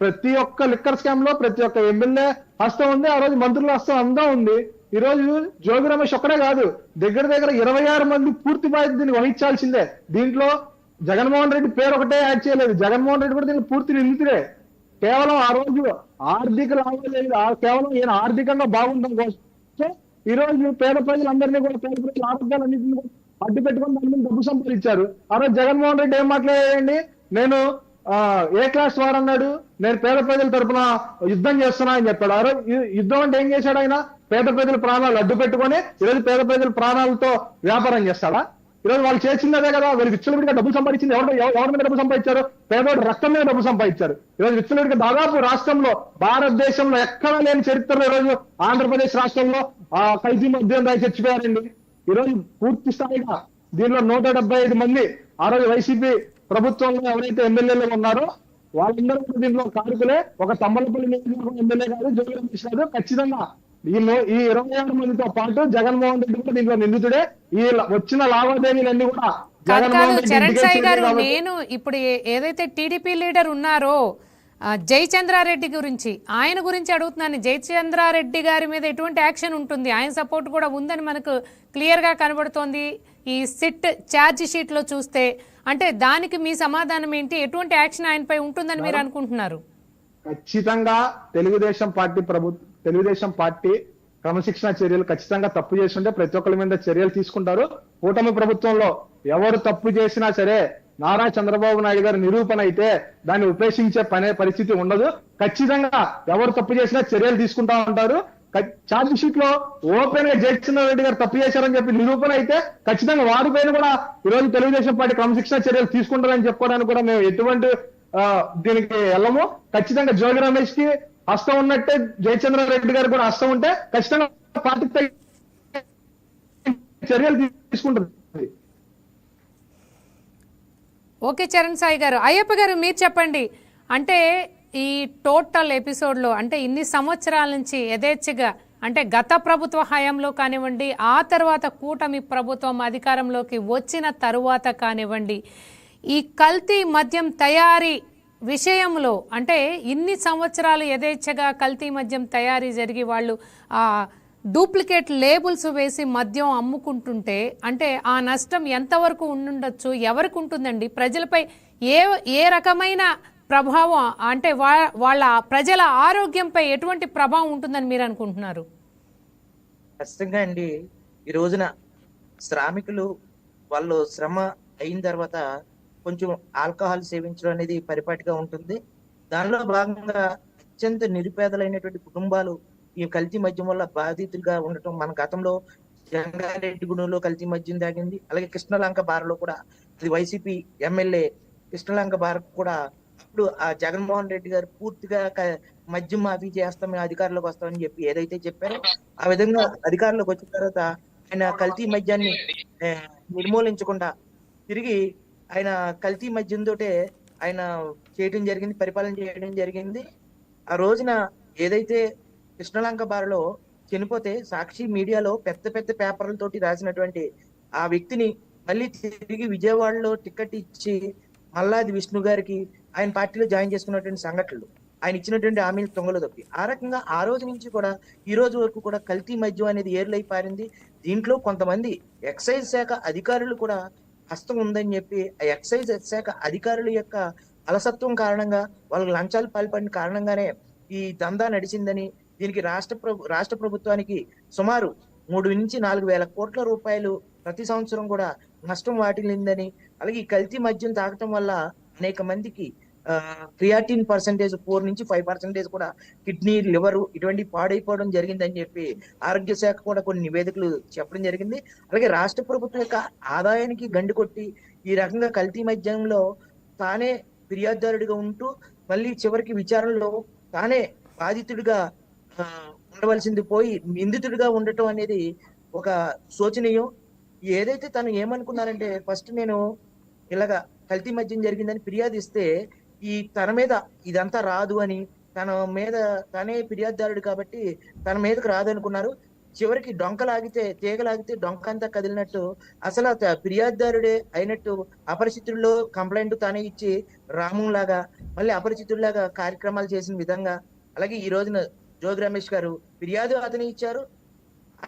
ప్రతి ఒక్క లిక్కర్ స్కామ్ లో ప్రతి ఒక్క ఎమ్మెల్యే హస్తం ఉంది, ఆ రోజు మంత్రుల హస్తం అంతా ఉంది. ఈ రోజు జోగి రమేష్ ఒక్కడే కాదు, దగ్గర దగ్గర 26 మంది పూర్తి బాధ్యత దీన్ని వహించాల్సిందే. దీంట్లో జగన్మోహన్ రెడ్డి పేరు ఒకటే యాడ్ చేయలేదు, జగన్మోహన్ రెడ్డి కూడా దీన్ని పూర్తి నిందితుడే. కేవలం ఆ రోజు ఆర్థిక లావాదేవీలు కేవలం ఈయన ఆర్థికంగా బాగుండడం కోసం ఈ రోజు పేద ప్రజలందరినీ కూడా పేద ప్రజల ఆరోగ్యాలన్నింటినీ కూడా అడ్డు పెట్టుకుని దాని మీద డబ్బు సంపాదించారు. ఆ రోజు జగన్మోహన్ రెడ్డి ఏం మాట్లాడాడండి? నేను ఏ క్లాస్ వారు అన్నాడు, నేను పేద ప్రజల తరపున యుద్ధం చేస్తున్నా అని చెప్పాడు. ఆ రోజు యుద్ధం అంటే ఏం చేశాడు ఆయన? పేద ప్రజల ప్రాణాలు అడ్డు పెట్టుకొని ఈరోజు పేద ప్రజల ప్రాణాలతో వ్యాపారం చేస్తాడా? ఈరోజు వాళ్ళు చేసింది అదే కదా. వీళ్ళు విచ్చలవిడిగా డబ్బులు సంపాదించింది ఎవరి మీద డబ్బు సంపాదించారు? పేదోడు రక్తం మీద డబ్బు సంపాదించారు. ఈరోజు విచ్చలవిడిగా దాదాపు రాష్ట్రంలో భారతదేశంలో ఎక్కడా లేని చరిత్రలో ఈరోజు ఆంధ్రప్రదేశ్ రాష్ట్రంలో కల్తీ మద్యం దాకా చచ్చిపోయారండి. ఈరోజు పూర్తి స్థాయిగా దీనిలో 175 మంది ఆ రోజు వైసీపీ ప్రభుత్వంలో ఎవరైతే ఎమ్మెల్యేలు ఉన్నారో వాళ్ళందరూ కూడా దీంట్లో కారుకులే. ఒక తమ్మలపల్లి నియోజకవర్గం ఎమ్మెల్యే కాదు, జోగి రమేష్ కాదు, ఖచ్చితంగా ఈ 26 మందితో పాటు జగన్మోహన్ రెడ్డి కూడా దీంట్లో నిందితుడే. ఈ వచ్చిన లావాదేవీలన్నీ కూడా కాదు చరణ్ సాయి గారు, నేను ఇప్పుడు ఏదైతే టీడీపీ లీడర్ ఉన్నారో జయచంద్రారెడ్డి గురించి ఆయన గురించి అడుగుతున్నాను. జయచంద్రారెడ్డి గారి మీద ఎటువంటి యాక్షన్ ఉంటుంది? ఆయన సపోర్ట్ కూడా ఉందని మనకు క్లియర్ గా కనబడుతోంది ఈ సిట్ ఛార్జ్ షీట్ లో చూస్తే. అంటే దానికి మీ సమాధానం ఏంటి? ఎటువంటి యాక్షన్ ఆయనపై ఉంటుందని మీరు అనుకుంటున్నారు? ఖచ్చితంగా తెలుగుదేశం పార్టీ క్రమశిక్షణ చర్యలు ఖచ్చితంగా తప్పు చేస్తుంటే ప్రతి ఒక్కరి మీద చర్యలు తీసుకుంటారు. కూటమి ప్రభుత్వంలో ఎవరు తప్పు చేసినా సరే నారా చంద్రబాబు నాయుడు గారి నిరూపణ అయితే దాన్ని ఉపేక్షించే పరిస్థితి ఉండదు. ఖచ్చితంగా ఎవరు తప్పు చేసినా చర్యలు తీసుకుంటా ఉంటారు. ఛార్జ్ షీట్ లో ఓపెన్ గా జయచంద్రారెడ్డి గారు తప్పు చేశారని చెప్పి నిరూపణ అయితే ఖచ్చితంగా వారిపైన కూడా ఈరోజు తెలుగుదేశం పార్టీ క్రమశిక్షణ చర్యలు తీసుకుంటారని చెప్పుకోవడానికి కూడా మేము ఎటువంటి దీనికి వెళ్ళము. ఖచ్చితంగా జోగి రమేష్ కి హస్తం ఉన్నట్టే జయచంద్రారెడ్డి గారు కూడా హస్తం ఉంటే ఖచ్చితంగా పార్టీ చర్యలు తీసుకుంటుంది. ఓకే చరణ్ సాయి గారు. అయ్యప్ప గారు మీరు చెప్పండి. అంటే ఈ టోటల్ ఎపిసోడ్లో అంటే ఇన్ని సంవత్సరాల నుంచి యథేచ్ఛగా అంటే గత ప్రభుత్వ హయాంలో కానివ్వండి, ఆ తర్వాత కూటమి ప్రభుత్వం అధికారంలోకి వచ్చిన తరువాత కానివ్వండి, ఈ కల్తీ మద్యం తయారీ విషయంలో అంటే ఇన్ని సంవత్సరాలు యథేచ్ఛగా కల్తీ మద్యం తయారీ జరిగి వాళ్ళు డూప్లికేట్ లేబుల్స్ వేసి మద్యం అమ్ముకుంటుంటే అంటే ఆ నష్టం ఎంతవరకు ఉండుండొచ్చు, ఎవరికి ఉంటుందండి? ప్రజలపై ఏ రకమైన ప్రభావం అంటే వాళ్ళ ప్రజల ఆరోగ్యంపై ఎటువంటి ప్రభావం ఉంటుందని మీరు అనుకుంటున్నారు? ఖచ్చితంగా అండి. ఈ రోజున శ్రామికులు వాళ్ళు శ్రమ అయిన తర్వాత కొంచెం ఆల్కహాల్ సేవించడం అనేది పరిపాటిగా ఉంటుంది. దానిలో భాగంగా అత్యంత నిరుపేదలైనటువంటి కుటుంబాలు ఈ కల్తీ మద్యం వల్ల బాధితులుగా ఉండటం మన గతంలో జంగారెడ్డిగూడెంలో కల్తీ మద్యం తాగింది. అలాగే కృష్ణలంక బార్లో కూడా అది వైసీపీ ఎమ్మెల్యే కృష్ణలంక బార్ కూడా అప్పుడు ఆ జగన్మోహన్ రెడ్డి గారు పూర్తిగా మద్యం మాఫీ చేస్తాం, మేము అధికారంలోకి వస్తామని చెప్పి ఏదైతే చెప్పారో ఆ విధంగా అధికారంలోకి వచ్చిన తర్వాత ఆయన కల్తీ మద్యాన్ని నిర్మూలించకుండా తిరిగి ఆయన కల్తీ మద్యంతో ఆయన చేయడం జరిగింది, పరిపాలన చేయడం జరిగింది. ఆ రోజున ఏదైతే కృష్ణలంక బారలో చనిపోతే సాక్షి మీడియాలో పెద్ద పెద్ద పేపర్లతోటి రాసినటువంటి ఆ వ్యక్తిని మళ్ళీ తిరిగి విజయవాడలో టికెట్ ఇచ్చి మల్లాది విష్ణు గారికి ఆయన పార్టీలో జాయిన్ చేసుకున్నటువంటి సంఘటనలు, ఆయన ఇచ్చినటువంటి హామీలు తొంగలు తప్పి ఆ రకంగా ఆ రోజు నుంచి కూడా ఈ రోజు వరకు కూడా కల్తీ మద్యం అనేది ఏర్లై పారింది. దీంట్లో కొంతమంది ఎక్సైజ్ శాఖ అధికారులు కూడా హస్తం ఉందని చెప్పి ఆ ఎక్సైజ్ శాఖ అధికారుల యొక్క అలసత్వం కారణంగా వాళ్ళకి లంచాలు పాల్పడిన కారణంగానే ఈ దందా నడిచిందని, దీనికి రాష్ట్ర ప్రభుత్వానికి సుమారు 3 నుంచి 4 వేల కోట్ల రూపాయలు ప్రతి సంవత్సరం కూడా నష్టం వాటిల్లిందని, అలాగే ఈ కల్తీ మద్యం తాగటం వల్ల అనేక మందికి క్రియాటిన్ పర్సెంటేజ్ 4 నుంచి 5% కూడా కిడ్నీ, లివర్ ఇటువంటి పాడైపోవడం జరిగిందని చెప్పి ఆరోగ్య శాఖ కూడా కొన్ని నివేదికలు చెప్పడం జరిగింది. అలాగే రాష్ట్ర ప్రభుత్వం యొక్క ఆదాయానికి గండి కొట్టి ఈ రకంగా కల్తీ మద్యంలో తానే ఫిర్యాదుదారుడిగా ఉంటూ మళ్ళీ చివరికి విచారణలో తానే బాధితుడిగా ఉండవలసింది పోయి నిందితుడిగా ఉండటం అనేది ఒక శోచనీయం. ఏదైతే తను ఏమనుకున్నారంటే ఫస్ట్ నేను ఇలాగా కల్తీ మద్యం జరిగిందని ఫిర్యాదు ఇస్తే తన మీద ఇదంతా రాదు అని, తన మీద తనే ఫిర్యాదుదారుడు కాబట్టి తన మీదకి రాదు అనుకున్నారు. చివరికి తీగలాగితే డొంక అంతా కదిలినట్టు అసలు ఫిర్యాదుదారుడే అయినట్టు అపరిచితుల్లో కంప్లైంట్ తానే ఇచ్చి రాములాగా మళ్ళీ అపరిచితుల్లాగా కార్యక్రమాలు చేసిన విధంగా, అలాగే ఈ రోజున జోగి రమేష్ గారు ఫిర్యాదు అతనే ఇచ్చారు,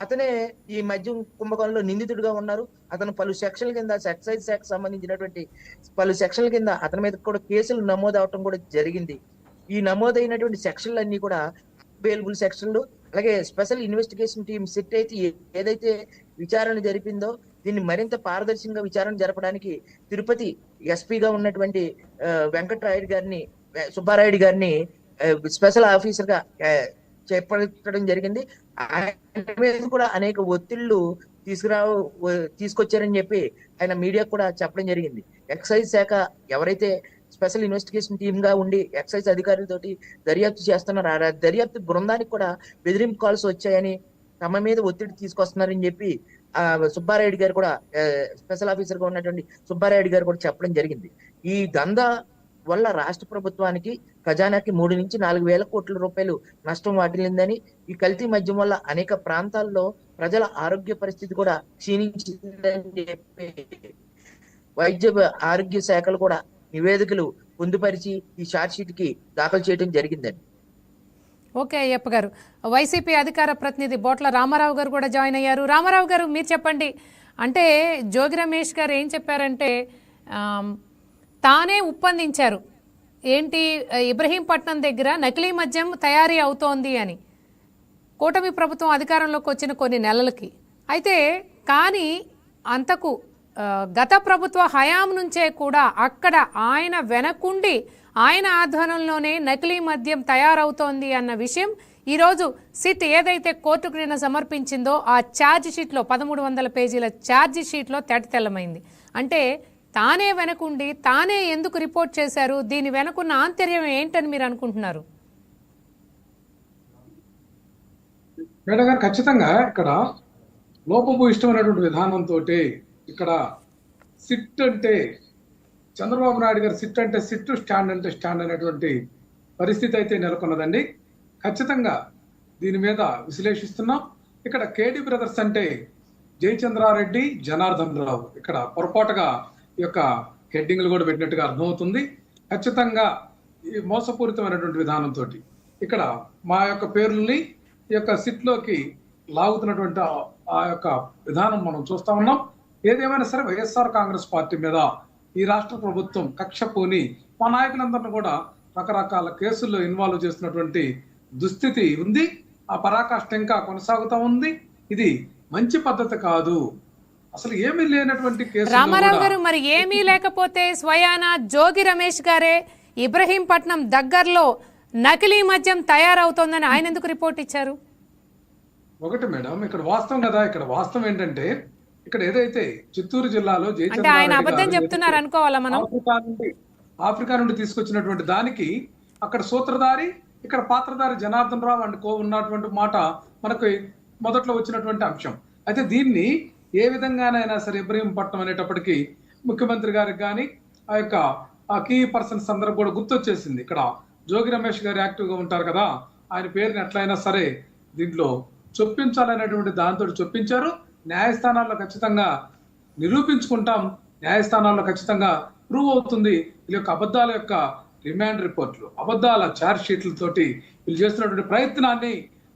అతనే ఈ మద్యం కుంభకోణంలో నిందితుడిగా ఉన్నారు. అతను పలు సెక్షన్ల కింద ఎక్సైజ్ శాఖకు సంబంధించినటువంటి పలు సెక్షన్ల కింద అతని మీద కూడా కేసులు నమోదు అవటం కూడా జరిగింది. ఈ నమోదైనటువంటి సెక్షన్లన్నీ కూడా అవైలబుల్ సెక్షన్లు. అలాగే స్పెషల్ ఇన్వెస్టిగేషన్ టీం సిట్ అయితే ఏదైతే విచారణ జరిపిందో దీన్ని మరింత పారదర్శకంగా విచారణ జరపడానికి తిరుపతి ఎస్పీగా ఉన్నటువంటి సుబ్బారాయుడు గారిని స్పెషల్ ఆఫీసర్ గా చేపట్టడం జరిగింది. ఆయన మీద కూడా అనేక ఒత్తిళ్లు తీసుకొచ్చారని చెప్పి ఆయన మీడియా కూడా చెప్పడం జరిగింది. ఎక్సైజ్ శాఖ ఎవరైతే స్పెషల్ ఇన్వెస్టిగేషన్ టీమ్ గా ఉండి ఎక్సైజ్ అధికారులతోటి దర్యాప్తు చేస్తున్నారు, ఆ దర్యాప్తు బృందానికి కూడా బెదిరింపు కాల్స్ వచ్చాయని, తమ మీద ఒత్తిడి తీసుకొస్తున్నారని చెప్పి సుబ్బారాయుడు గారు కూడా స్పెషల్ ఆఫీసర్ గా ఉన్నటువంటి సుబ్బారాయుడు గారు కూడా చెప్పడం జరిగింది. ఈ దందా వల్ల రాష్ట్ర ప్రభుత్వానికి ఖజానాకి 3 నుంచి 4 వేల కోట్ల రూపాయలు నష్టం వాటిల్లిందని, ఈ కల్తీ మద్యం వల్ల అనేక ప్రాంతాల్లో ప్రజల ఆరోగ్య పరిస్థితి కూడా క్షీణించిందని చెప్పి వైద్య ఆరోగ్య శాఖలు కూడా నివేదికలు పొందుపరిచి ఈ ఛార్జ్ షీట్ కి దాఖలు చేయడం జరిగిందండి. ఓకే అయ్యప్ప గారు, వైసీపీ అధికార ప్రతినిధి బోట్ల రామారావు గారు కూడా జాయిన్ అయ్యారు. రామారావు గారు మీరు చెప్పండి. అంటే జోగి రమేష్ గారు ఏం చెప్పారంటే తానే ఉప్పందించారు ఏంటి ఇబ్రహీంపట్నం దగ్గర నకిలీ మద్యం తయారీ అవుతోంది అని, కూటమి ప్రభుత్వం అధికారంలోకి వచ్చిన కొన్ని నెలలకి. అయితే కానీ అంతకు గత ప్రభుత్వ హయాం నుంచే కూడా అక్కడ ఆయన వెనకుండి ఆయన ఆధ్వర్యంలోనే నకిలీ మద్యం తయారవుతోంది అన్న విషయం ఈరోజు సిట్ ఏదైతే కోర్టుకు నిన్న సమర్పించిందో ఆ ఛార్జ్ షీట్లో 1300 పేజీల ఛార్జ్ షీట్లో తెల్లమైంది. అంటే తానే వెనకుండి తానే ఎందుకు రిపోర్ట్ చేశారు, దీని వెనకున్న ఆంతర్యం ఏంటని మీరు అనుకుంటున్నారు? మేడం గారు, ఖచ్చితంగా ఇక్కడ లోపభూయిష్టమైనటువంటి విధానంతో ఇక్కడ సిట్ అంటే చంద్రబాబు నాయుడు గారు సిట్ అంటే సిట్, స్టాండ్ అంటే స్టాండ్ అనేటువంటి పరిస్థితి అయితే నెలకొన్నదండి. ఖచ్చితంగా దీని మీద విశ్లేషిస్తున్నాం. ఇక్కడ కేడి బ్రదర్స్ అంటే జయచంద్రారెడ్డి, జనార్దన్ రావు, ఇక్కడ పొరపాటుగా ఈ యొక్క హెడ్డింగ్లు కూడా పెట్టినట్టుగా అర్థమవుతుంది. ఖచ్చితంగా ఈ మోసపూరితమైనటువంటి విధానంతో ఇక్కడ మా యొక్క పేర్లని ఈ యొక్క సిట్లోకి లాగుతున్నటువంటి ఆ యొక్క విధానం మనం చూస్తా ఉన్నాం. ఏదేమైనా సరే వైఎస్ఆర్ కాంగ్రెస్ పార్టీ మీద ఈ రాష్ట్ర ప్రభుత్వం కక్ష పూని మా నాయకులందరినీ కూడా రకరకాల కేసుల్లో ఇన్వాల్వ్ చేస్తున్నటువంటి దుస్థితి ఉంది. ఆ పరాకాష్ఠ ఇంకా కొనసాగుతూ ఉంది. ఇది మంచి పద్ధతి కాదు. అసలు ఏమీ లేనటువంటి కేసు. రామారావు గారు, మరి ఏమీ లేకపోతే స్వయానా జోగి రమేష్ గారే ఇబ్రహీంపట్నం దగ్గరలో నకిలీ మద్యం తయారవుతోందని ఆయన ఎందుకు రిపోర్ట్ ఇచ్చారు? ఒకటి మేడం, ఇక్కడ వాస్తవం కదా. ఇక్కడ వాస్తవం ఏంటంటే ఇక్కడ ఏదైతే చిత్తూరు జిల్లాలో అంటే ఆయన అబద్ధం చెప్తున్నారు అనుకోవాలా మనం? ఆఫ్రికా నుండి తీసుకొచ్చినటువంటి దానికి అక్కడ సూత్రధారి, ఇక్కడ పాత్రధారి జనార్దన్ రావు అండ్ కో ఉన్నటువంటి మాట మనకు మొదట్లో వచ్చినటువంటి అంశం. అయితే దీన్ని ఏ విధంగానైనా సరే ఇబ్రహీంపట్నం అనేటప్పటికీ ముఖ్యమంత్రి గారికి కానీ ఆ యొక్క కీ పర్సన్స్ అందరికి కూడా గుర్తొచ్చేసింది. ఇక్కడ జోగి రమేష్ గారు యాక్టివ్గా ఉంటారు కదా, ఆయన పేరుని ఎట్లయినా సరే దీంట్లో చొప్పించాలనేటువంటి దాంతో చొప్పించారు. న్యాయస్థానాల్లో ఖచ్చితంగా నిరూపించుకుంటాం, న్యాయస్థానాల్లో ఖచ్చితంగా ప్రూవ్ అవుతుంది. వీళ్ళ యొక్క అబద్ధాల యొక్క రిమాండ్ రిపోర్ట్లు, అబద్ధాల ఛార్జ్ షీట్లతోటి వీళ్ళు చేస్తున్నటువంటి ప్రయత్నాన్ని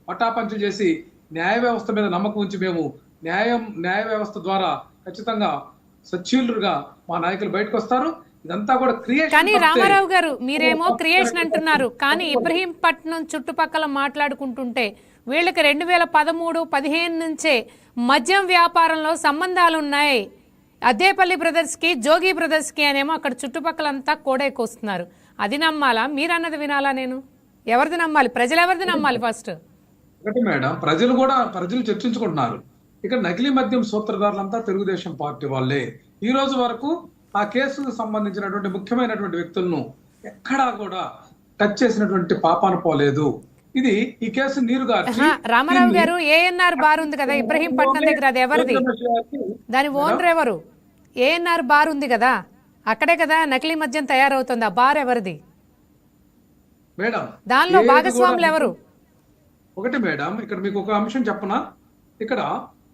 పటాపంచం చేసి న్యాయ వ్యవస్థ మీద నమ్మకం ఉంచి మేము న్యాయ వ్యవస్థ ద్వారా ఖచ్చితంగా సచ్చీలుగా మా నాయకులు బయటకు వస్తారు. ఇదంతా కూడా క్రియేషన్. కానీ రామారావు గారు, మీరేమో క్రియేషన్ అంటున్నారు, కానీ ఇబ్రహీంపట్నం చుట్టుపక్కల మాట్లాడుకుంటుంటే వీళ్ళకి 2013-15 నుంచే మద్యం వ్యాపారంలో సంబంధాలు ఉన్నాయి. అద్దేపల్లి బ్రదర్స్ కి, జోగి బ్రదర్స్ కి అనేమో అక్కడ చుట్టుపక్కలంతా కోడైకొస్తున్నారు. అది నమ్మాలా, మీరన్నది వినాలా? నేను ఎవరిది నమ్మాలి? ప్రజలు ఎవరిది నమ్మాలి ఫస్ట్? ఒకటి మేడం, ప్రజలు చర్చించుకుంటున్నారు. ఇక్కడ నకిలీ మద్యం సూత్రధారులంతా తెలుగుదేశం పార్టీ వాళ్ళే. ఈ రోజు వరకు ఆ కేసుకు సంబంధించినటువంటి ముఖ్యమైనటువంటి వ్యక్తులను ఎక్కడా కూడా టచ్ చేసినటువంటి పాపాన పోలేదు. ఇది ఈ కేసు నీరు గార్చి రామారావు గారు, ఏఎన్ఆర్ బార్ ఉంది కదా ఇబ్రహీంపట్నం దగ్గర, అది ఎవరిది? దాని ఓనర్ ఎవరు? ఏఎన్ఆర్ బార్ ఉంది కదా, అక్కడే కదా నకిలీ మద్యం తయారవుతుంది. ఆ బార్ ఎవరిది? మేడం దానిలో భాగస్వాములు ఎవరు? ఒకటి మేడం, ఇక్కడ మీకు ఒక అంశం చెప్పనా. ఇక్కడ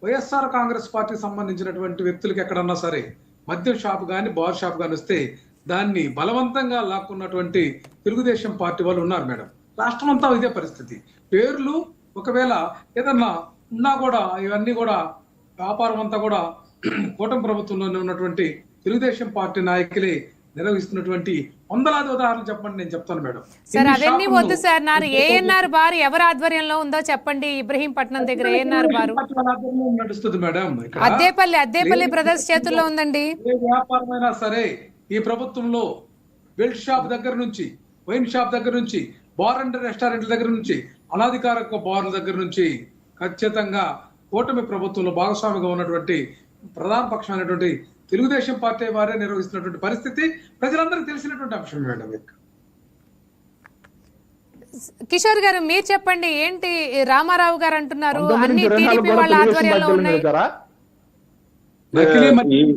వైఎస్ఆర్ కాంగ్రెస్ పార్టీకి సంబంధించినటువంటి వ్యక్తులకి ఎక్కడన్నా సరే మద్యం షాప్ గాని బార్ షాప్ గాని వస్తే దాన్ని బలవంతంగా లాక్కున్నటువంటి తెలుగుదేశం పార్టీ వాళ్ళు ఉన్నారు మేడం. రాష్ట్రం అంతా ఇదే పరిస్థితి. పేర్లు ఒకవేళ ఏదన్నా ఉన్నా కూడా ఇవన్నీ కూడా వ్యాపారం అంతా కూడా కూటమి ప్రభుత్వంలోనే ఉన్నటువంటి తెలుగుదేశం పార్టీ నాయకులే నిర్వహిస్తున్నటువంటి వందలాది ఉదాహరణలు చెప్పండి, నేను చెప్తాను మేడం. సార్ అవన్నీ వద్దు సార్, నాకు ఏఎన్ఆర్ బార్ ఎవరి ఆధ్వర్యంలో ఉందో చెప్పండి. ఇబ్రహీంపట్నం దగ్గర ఏఎన్ఆర్ బార్ నడుస్తుంది మేడం. అద్దేపల్లి బ్రదర్స్ చేతుల్లో ఉందండి. ఏ వ్యాపారమైనా సరే ఈ ప్రభుత్వంలో బెల్ట్ షాప్ దగ్గర నుంచి, వైన్ షాప్ దగ్గర నుంచి, బార్ అండ్ రెస్టారెంట్ల దగ్గర నుంచి, అనాధికారిక బార్ల దగ్గర నుంచి ఖచ్చితంగా కూటమి ప్రభుత్వంలో భాగస్వామిగా ఉన్నటువంటి ప్రధాన పక్షమైనటువంటి తెలుగుదేశం పార్టీ వారే నిర్వహిస్తున్నటువంటి పరిస్థితి ప్రజలందరికీ తెలిసినటువంటి అంశం మేడం. కిషోర్ గారు మీరు చెప్పండి, ఏంటి రామారావు గారు అంటున్నారు అన్ని టీడీపీ వాళ్ళ ఆధ్వర్యంలో ఉన్నాయి?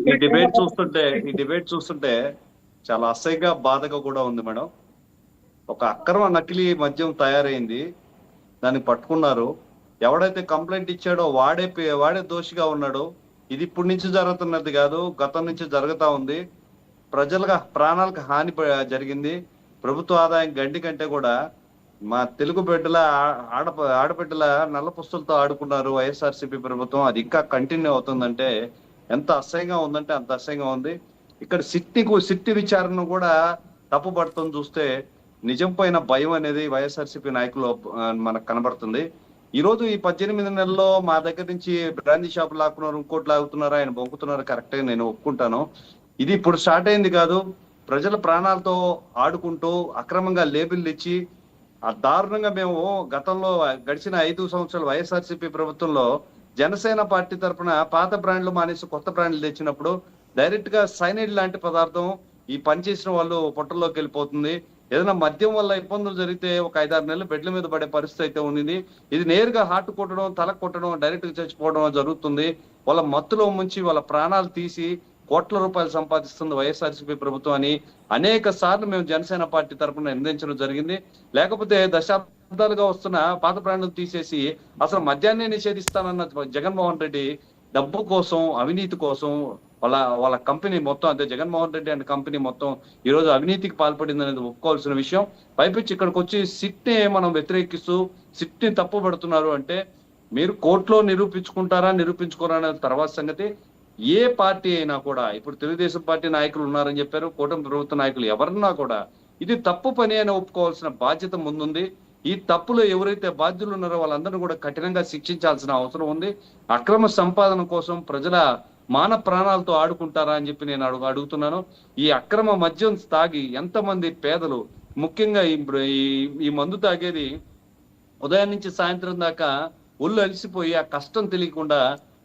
ఈ డిబేట్ చూస్తుంటే చాలా అసహ్యంగా బాధగా కూడా ఉంది మేడం. ఒక అక్రమ నకిలీ మద్యం తయారైంది, దాన్ని పట్టుకున్నారు. ఎవడైతే కంప్లైంట్ ఇచ్చాడో వాడే దోషిగా ఉన్నాడు. ఇది ఇప్పటి నుంచి జరుగుతున్నది కాదు, గతం నుంచి జరుగుతా ఉంది. ప్రాణాలకు హాని జరిగింది. ప్రభుత్వ ఆదాయం గండి కంటే కూడా మా తెలుగు బిడ్డల ఆడబిడ్డల నల్ల పుస్తలతో ఆడుకున్నారు వైఎస్ఆర్సీపీ ప్రభుత్వం. అది ఇంకా కంటిన్యూ అవుతుందంటే ఎంత అసహ్యంగా ఉందంటే అంత అసహ్యంగా ఉంది. ఇక్కడ సిట్టి విచారణ కూడా తప్పుపడుతుంది చూస్తే నిజం పైన భయం అనేది వైఎస్ఆర్సీపీ నాయకులు మనకు కనబడుతుంది. ఈ రోజు ఈ 18 నెలల్లో మా దగ్గర నుంచి బ్రాందీ షాపు లాక్కున్నారు, ఇంకోటి లాగుతున్నారు, ఆయన బొంకుతున్నారు, కరెక్టే, నేను ఒప్పుకుంటాను. ఇది ఇప్పుడు స్టార్ట్ అయింది కాదు. ప్రజల ప్రాణాలతో ఆడుకుంటూ అక్రమంగా లేబుల్ ఇచ్చి దారుణంగా మేము గతంలో గడిచిన 5 సంవత్సరాలు వైఎస్ఆర్సీపీ ప్రభుత్వంలో జనసేన పార్టీ తరఫున పాత బ్రాండ్లు మానేసి కొత్త బ్రాండ్లు తెచ్చినప్పుడు డైరెక్ట్ గా సైనైడ్ లాంటి పదార్థం ఈ పనిచేసిన వాళ్ళు పొట్టల్లోకి వెళ్ళిపోతుంది. ఏదైనా మద్యం వల్ల ఇబ్బందులు జరిగితే ఒక 5-6 నెలలు బెడ్ల మీద పడే పరిస్థితి అయితే ఉంది. ఇది నేరుగా హార్ట్ కొట్టడం, తల కొట్టడం, డైరెక్ట్ గా చచ్చిపోవడం జరుగుతుంది. వాళ్ళ మత్తులో ముంచి వాళ్ళ ప్రాణాలు తీసి కోట్ల రూపాయలు సంపాదిస్తుంది వైఎస్ఆర్సీపీ ప్రభుత్వం అని అనేక సార్లు మేము జనసేన పార్టీ తరఫున నిర్ణయించడం జరిగింది. లేకపోతే దశాబ్దాలుగా వస్తున్న పాత ప్రాణులు తీసేసి అసలు మద్యాన్ని నిషేధిస్తానన్న జగన్మోహన్ రెడ్డి డబ్బు కోసం, అవినీతి కోసం వాళ్ళ కంపెనీ మొత్తం, అంటే జగన్మోహన్ రెడ్డి అండ్ కంపెనీ మొత్తం ఈ రోజు అవినీతికి పాల్పడింది అనేది ఒప్పుకోవాల్సిన విషయం. పైపించి ఇక్కడికి వచ్చి సిట్ని మనం వ్యతిరేకిస్తూ సిట్ని తప్పు పడుతున్నారు అంటే మీరు కోర్టులో నిరూపించుకోరా అనేది తర్వాత సంగతి. ఏ పార్టీ అయినా కూడా, ఇప్పుడు తెలుగుదేశం పార్టీ నాయకులు ఉన్నారని చెప్పారు, కూటమి ప్రభుత్వ నాయకులు ఎవరన్నా కూడా ఇది తప్పు పని అని ఒప్పుకోవాల్సిన బాధ్యత ముందుంది. ఈ తప్పులో ఎవరైతే బాధ్యులు ఉన్నారో వాళ్ళందరినీ కూడా కఠినంగా శిక్షించాల్సిన అవసరం ఉంది. అక్రమ సంపాదన కోసం ప్రజల మాన ప్రాణాలతో ఆడుకుంటారా అని చెప్పి నేను అడుగుతున్నాను. ఈ అక్రమ మద్యం తాగి ఎంతమంది పేదలు, ముఖ్యంగా ఈ మందు తాగేది ఉదయం నుంచి సాయంత్రం దాకా ఒళ్ళు అలిసిపోయి ఆ కష్టం తెలియకుండా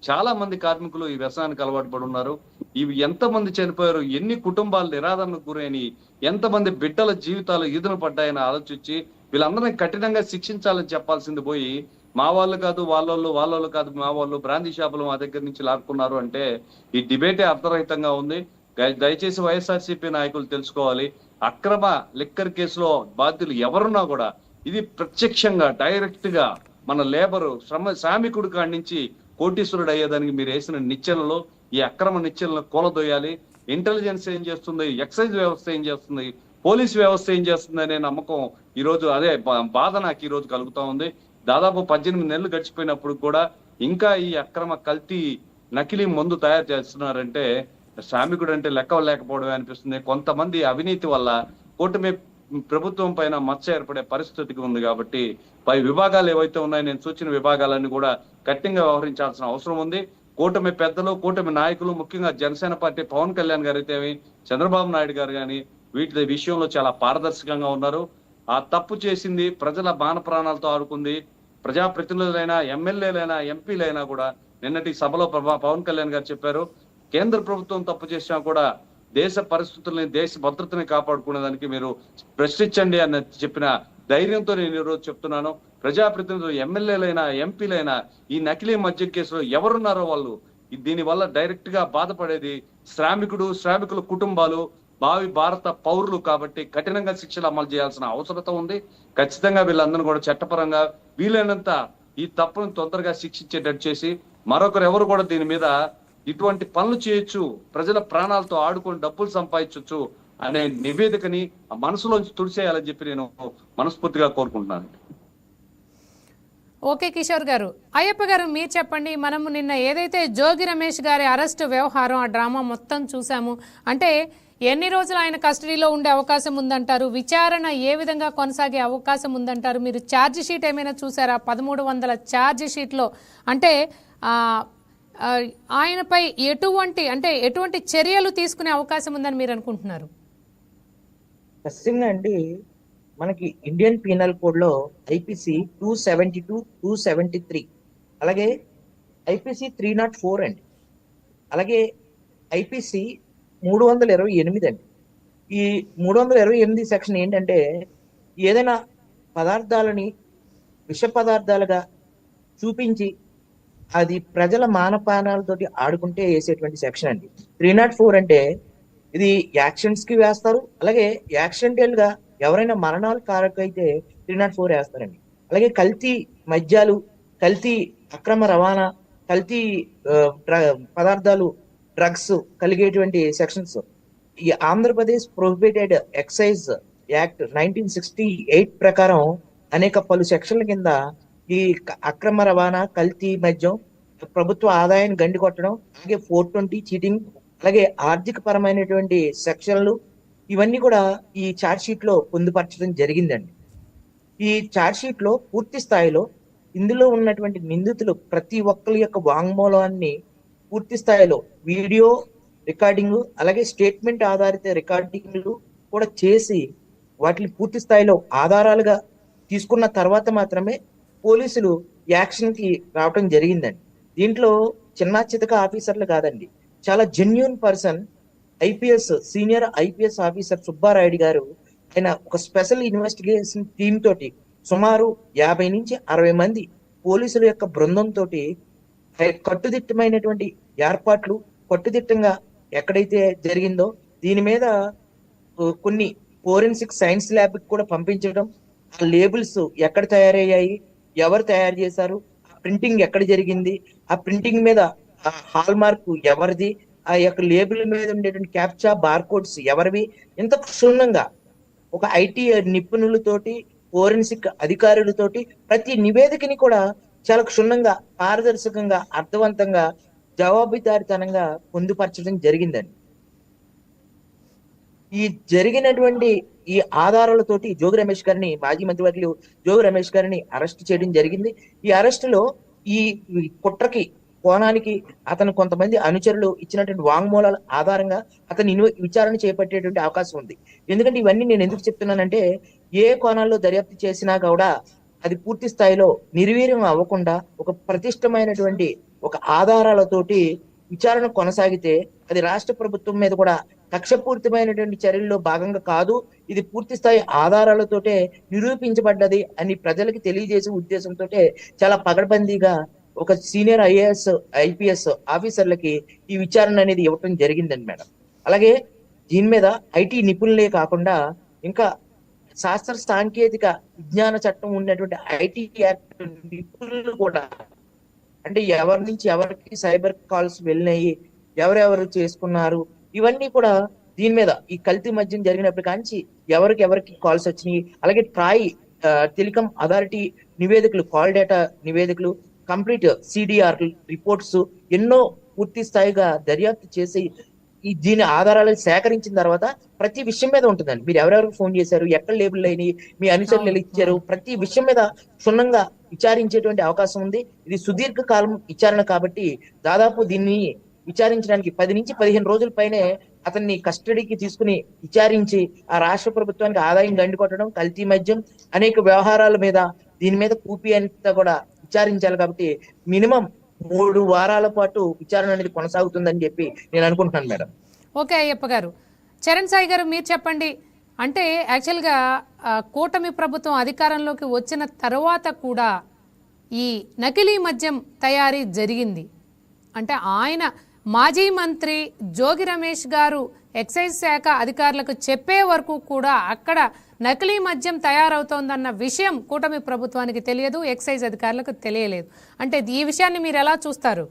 చాలా మంది కార్మికులు ఈ వ్యసనానికి అలవాటు పడి ఉన్నారు. ఇవి ఎంతమంది చనిపోయారు, ఎన్ని కుటుంబాలు నిరాదరణకు గురైన, ఎంతమంది బిడ్డల జీవితాలు ఈదున పడ్డాయని ఆలోచించి వీళ్ళందరినీ కఠినంగా శిక్షించాలని చెప్పాల్సింది పోయి మా వాళ్ళు కాదు వాళ్ళోళ్ళు కాదు మా వాళ్ళు బ్రాందీ షాపులు మా దగ్గర నుంచి లాక్కున్నారు అంటే ఈ డిబేటే అర్థరహితంగా ఉంది. దయచేసి వైఎస్ఆర్సీపీ నాయకులు తెలుసుకోవాలి, అక్రమ లిక్కర్ కేసులో బాధ్యులు ఎవరున్నా కూడా ఇది ప్రత్యక్షంగా డైరెక్ట్ గా మన లేబరు శ్రామికుడి కాడి నుంచి కోటీశ్వరుడు అయ్యేదానికి మీరు వేసిన నిచ్చెనలో ఈ అక్రమ నిచ్చెనలను కూలదోయాలి. ఇంటెలిజెన్స్ ఏం చేస్తుంది, ఎక్సైజ్ వ్యవస్థ ఏం చేస్తుంది, పోలీస్ వ్యవస్థ ఏం చేస్తుంది అనే నమ్మకం ఈ రోజు, అదే బాధ నాకు ఈ రోజు కలుగుతా ఉంది. దాదాపు 18 నెలలు గడిచిపోయినప్పుడు కూడా ఇంకా ఈ అక్రమ కల్తీ నకిలీ మందు తయారు చేస్తున్నారంటే శ్రామికుడు అంటే లెక్క లేకపోవడమే అనిపిస్తుంది. కొంతమంది అవినీతి వల్ల కూటమి ప్రభుత్వం పైన మచ్చ ఏర్పడే పరిస్థితికి ఉంది. కాబట్టి పై విభాగాలు ఏవైతే ఉన్నాయో నేను సూచన విభాగాలన్నీ కూడా కఠినంగా వ్యవహరించాల్సిన అవసరం ఉంది. కూటమి పెద్దలు, కూటమి నాయకులు, ముఖ్యంగా జనసేన పార్టీ పవన్ కళ్యాణ్ గారు అయితే, చంద్రబాబు నాయుడు గారు కానీ వీటి విషయంలో చాలా పారదర్శకంగా ఉన్నారు. ఆ తప్పు చేసింది ప్రజల మాన ప్రాణాలతో ఆడుకుంది. ప్రజాప్రతినిధులైనా, ఎమ్మెల్యేలైనా, ఎంపీలైనా కూడా నిన్నటి సభలో పవన్ కళ్యాణ్ గారు చెప్పారు, కేంద్ర ప్రభుత్వం తప్పు చేసినా కూడా దేశ పరిస్థితుల్ని, దేశ భద్రతని కాపాడుకునే దానికి మీరు ప్రశ్నించండి అని చెప్పిన ధైర్యంతో నేను ఈరోజు చెప్తున్నాను. ప్రజాప్రతినిధులు, ఎమ్మెల్యేలైనా, ఎంపీలైనా ఈ నకిలీ మద్యం కేసులో ఎవరున్నారో వాళ్ళు దీని వల్ల డైరెక్ట్ గా బాధపడేది శ్రామికుల కుటుంబాలు, భావి భారత పౌరులు. కాబట్టి కఠినంగా శిక్షలు అమలు చేయాల్సిన అవసరం ఉంది. ఖచ్చితంగా వీళ్ళందరూ కూడా చట్టపరంగా వీలైనంత ఈ తప్పును తొందరగా శిక్షించేటట్టు చేసి, మరొకరు ఎవరు కూడా దీని మీద ఇటువంటి పనులు చేయొచ్చు, ప్రజల ప్రాణాలతో ఆడుకొని డబ్బులు సంపాదించవచ్చు అనే నివేదికని మనసులోంచి తుడిచేయాలని చెప్పి నేను మనస్ఫూర్తిగా కోరుకుంటున్నాను. ఓకే కిషోర్ గారు. అయ్యప్ప గారు మీరు చెప్పండి, మనము నిన్న ఏదైతే జోగి రమేష్ గారి అరెస్టు వ్యవహారం, ఆ డ్రామా మొత్తం చూసాము. అంటే ఎన్ని రోజులు ఆయన కస్టడీలో ఉండే అవకాశం ఉందంటారు? విచారణ ఏ విధంగా కొనసాగే అవకాశం ఉందంటారు? మీరు ఛార్జ్ షీట్ ఏమైనా చూసారా? 1300 ఛార్జ్ షీట్లో అంటే ఆయనపై ఎటువంటి చర్యలు తీసుకునే అవకాశం ఉందని మీరు అనుకుంటున్నారు? ఖచ్చితంగా అండి, మనకి ఇండియన్ పీనల్ కోడ్ లో ఐపీసీ 272, 273, అలాగే ఐపీసీ 304 అండి, అలాగే ఐపీసీ 328 అండి. ఈ 328 సెక్షన్ ఏంటంటే, ఏదైనా పదార్థాలని విష పదార్థాలుగా చూపించి అది ప్రజల మానపానాలతోటి ఆడుకుంటే వేసేటువంటి సెక్షన్ అండి. 304 అంటే ఇది యాక్సిడెంట్స్ కి వేస్తారు, అలాగే యాక్సిడెంటల్ గా ఎవరైనా మరణాలు కారకైతే 304 వేస్తారండి. అలాగే కల్తీ మద్యాలు, కల్తీ అక్రమ రవాణా, కల్తీ పదార్థాలు, డ్రగ్స్ కలిగేటువంటి సెక్షన్స్ ఈ ఆంధ్రప్రదేశ్ ప్రొహిబిటెడ్ ఎక్సైజ్ యాక్ట్ 1968 ప్రకారం అనేక పలు సెక్షన్ల కింద ఈ అక్రమ రవాణా, కల్తీ మద్యం, ప్రభుత్వ ఆదాయాన్ని గండి కొట్టడం, అలాగే 420 చీటింగ్, అలాగే ఆర్థిక పరమైనటువంటి సెక్షన్లు, ఇవన్నీ కూడా ఈ ఛార్జ్ షీట్ లో పొందుపరచడం జరిగిందండి. ఈ ఛార్జ్ షీట్ లో పూర్తి స్థాయిలో ఇందులో ఉన్నటువంటి నిందితులు ప్రతి ఒక్కరి యొక్క వాంగ్మూలాన్ని పూర్తి స్థాయిలో వీడియో రికార్డింగ్, అలాగే స్టేట్మెంట్ ఆధారిత రికార్డింగ్లు కూడా చేసి వాటిని పూర్తి స్థాయిలో ఆధారాలుగా తీసుకున్న తర్వాత మాత్రమే పోలీసులు యాక్షన్ కి రావటం జరిగిందండి. దీంట్లో చిన్న చితక ఆఫీసర్లు కాదండి, చాలా genuine person, IPS senior IPS officer Subbarayudu గారు, ఆయన ఒక స్పెషల్ ఇన్వెస్టిగేషన్ టీమ్ తోటి సుమారు 50 నుంచి 60 మంది పోలీసుల యొక్క బృందంతో కట్టుదిట్టమైనటువంటి ఏర్పాట్లు, కట్టుదిట్టంగా ఎక్కడైతే జరిగిందో దీని మీద కొన్ని ఫోరెన్సిక్ సైన్స్ ల్యాబ్ కూడా పంపించడం, ఆ లేబుల్స్ ఎక్కడ తయారయ్యాయి, ఎవరు తయారు చేశారు, ఆ ప్రింటింగ్ ఎక్కడ జరిగింది, ఆ ప్రింటింగ్ మీద హాల్ మార్క్ ఎవరిది, ఆ యొక్క లేబుల్ మీద ఉండేటువంటి క్యాప్చా బార్కోడ్స్ ఎవరివి, ఇంత క్షుణ్ణంగా ఒక ఐటీ నిపుణులతోటి, ఫోరెన్సిక్ అధికారులతోటి ప్రతి నివేదికని కూడా చాలా క్షుణ్ణంగా, పారదర్శకంగా, అర్థవంతంగా, జవాబుదారితనంగా పొందుపరచడం జరిగిందండి. ఈ జరిగినటువంటి ఈ ఆధారాలతోటి జోగి రమేష్ గారిని, మాజీ మంత్రివర్యులు జోగి రమేష్ గారిని అరెస్ట్ చేయడం జరిగింది. ఈ అరెస్టులో ఈ కుట్రకి కోణానికి అతను కొంతమంది అనుచరులు ఇచ్చినటువంటి వాంగ్మూలాల ఆధారంగా అతని విచారణ చేపట్టేటువంటి అవకాశం ఉంది. ఎందుకంటే ఇవన్నీ నేను ఎందుకు చెప్తున్నానంటే, ఏ కోణాల్లో దర్యాప్తు చేసినా కూడా అది పూర్తి స్థాయిలో నిర్వీర్యం అవ్వకుండా ఒక ప్రతిష్టమైనటువంటి ఒక ఆధారాలతోటి విచారణ కొనసాగితే అది రాష్ట్ర ప్రభుత్వం మీద కూడా కక్షపూరితమైనటువంటి చర్యల్లో భాగంగా కాదు, ఇది పూర్తి స్థాయి ఆధారాలతోటే నిరూపించబడ్డది అని ప్రజలకు తెలియజేసే ఉద్దేశంతో చాలా పగడ్బందీగా ఒక సీనియర్ ఐఏఎస్ ఐపీఎస్ ఆఫీసర్లకి ఈ విచారణ అనేది ఇవ్వటం జరిగిందండి మేడం. అలాగే దీని మీద ఐటీ నిపుణులే కాకుండా ఇంకా శాస్త్ర సాంకేతిక విజ్ఞాన చట్టం ఉన్నటువంటి ఐటీ యాక్ట్ నిపుణులు కూడా, అంటే ఎవరి నుంచి ఎవరికి సైబర్ కాల్స్ వెళ్ళినాయి, ఎవరెవరు చేసుకున్నారు, ఇవన్నీ కూడా దీని మీద ఈ కల్తీ మద్యం జరిగినప్పుడు కాంచి ఎవరికి కాల్స్ వచ్చినాయి, అలాగే ట్రాయ్ టెలికాం అథారిటీ నివేదికలు, కాల్ డేటా నివేదికలు, కంప్లీట్ సిడిఆర్ రిపోర్ట్స్ ఎన్నో పూర్తి స్థాయిగా దర్యాప్తు చేసి దీని ఆధారాలను సేకరించిన తర్వాత ప్రతి విషయం మీద ఉంటుందండి. మీరు ఎవరెవరికి ఫోన్ చేశారు, ఎక్కడ లేబుల్ అయినాయి, మీ అనుచరులు ఇచ్చారు, ప్రతి విషయం మీద క్షుణ్ణంగా విచారించేటువంటి అవకాశం ఉంది. ఇది సుదీర్ఘ కాలం విచారణ కాబట్టి దాదాపు దీన్ని విచారించడానికి 10 నుంచి 15 రోజుల పైనే అతన్ని కస్టడీకి తీసుకుని విచారించి ఆ రాష్ట్ర ప్రభుత్వానికి ఆదాయం గండికొట్టడం, కల్తీ మద్యం, అనేక వ్యవహారాల మీద దీని మీద కూపీ అంతా కూడా విచారించాలి. కాబట్టి మినిమం 3 వారాల పాటు విచారణ అనేది కొనసాగుతుందని చెప్పి నేను అనుకుంటున్నాను మేడం. ఓకే అయ్యప్ప గారు. చరణ్ సాయి గారు మీరు చెప్పండి, అంటే యాక్చువల్గా కూటమి ప్రభుత్వం అధికారంలోకి వచ్చిన తర్వాత కూడా ఈ నకిలీ మద్యం తయారీ జరిగింది. అంటే ఆయన మాజీ మంత్రి జోగి రమేష్ గారు ఎక్సైజ్ శాఖ అధికారులకు చెప్పే వరకు కూడా అక్కడ నకిలీ మద్యం తయారవుతోందన్న విషయం కూటమి ప్రభుత్వానికి తెలియదు, ఎక్సైజ్ అధికారులకు తెలియలేదు. అంటే ఈ విషయాన్ని మీరు ఎలా చూస్తారు?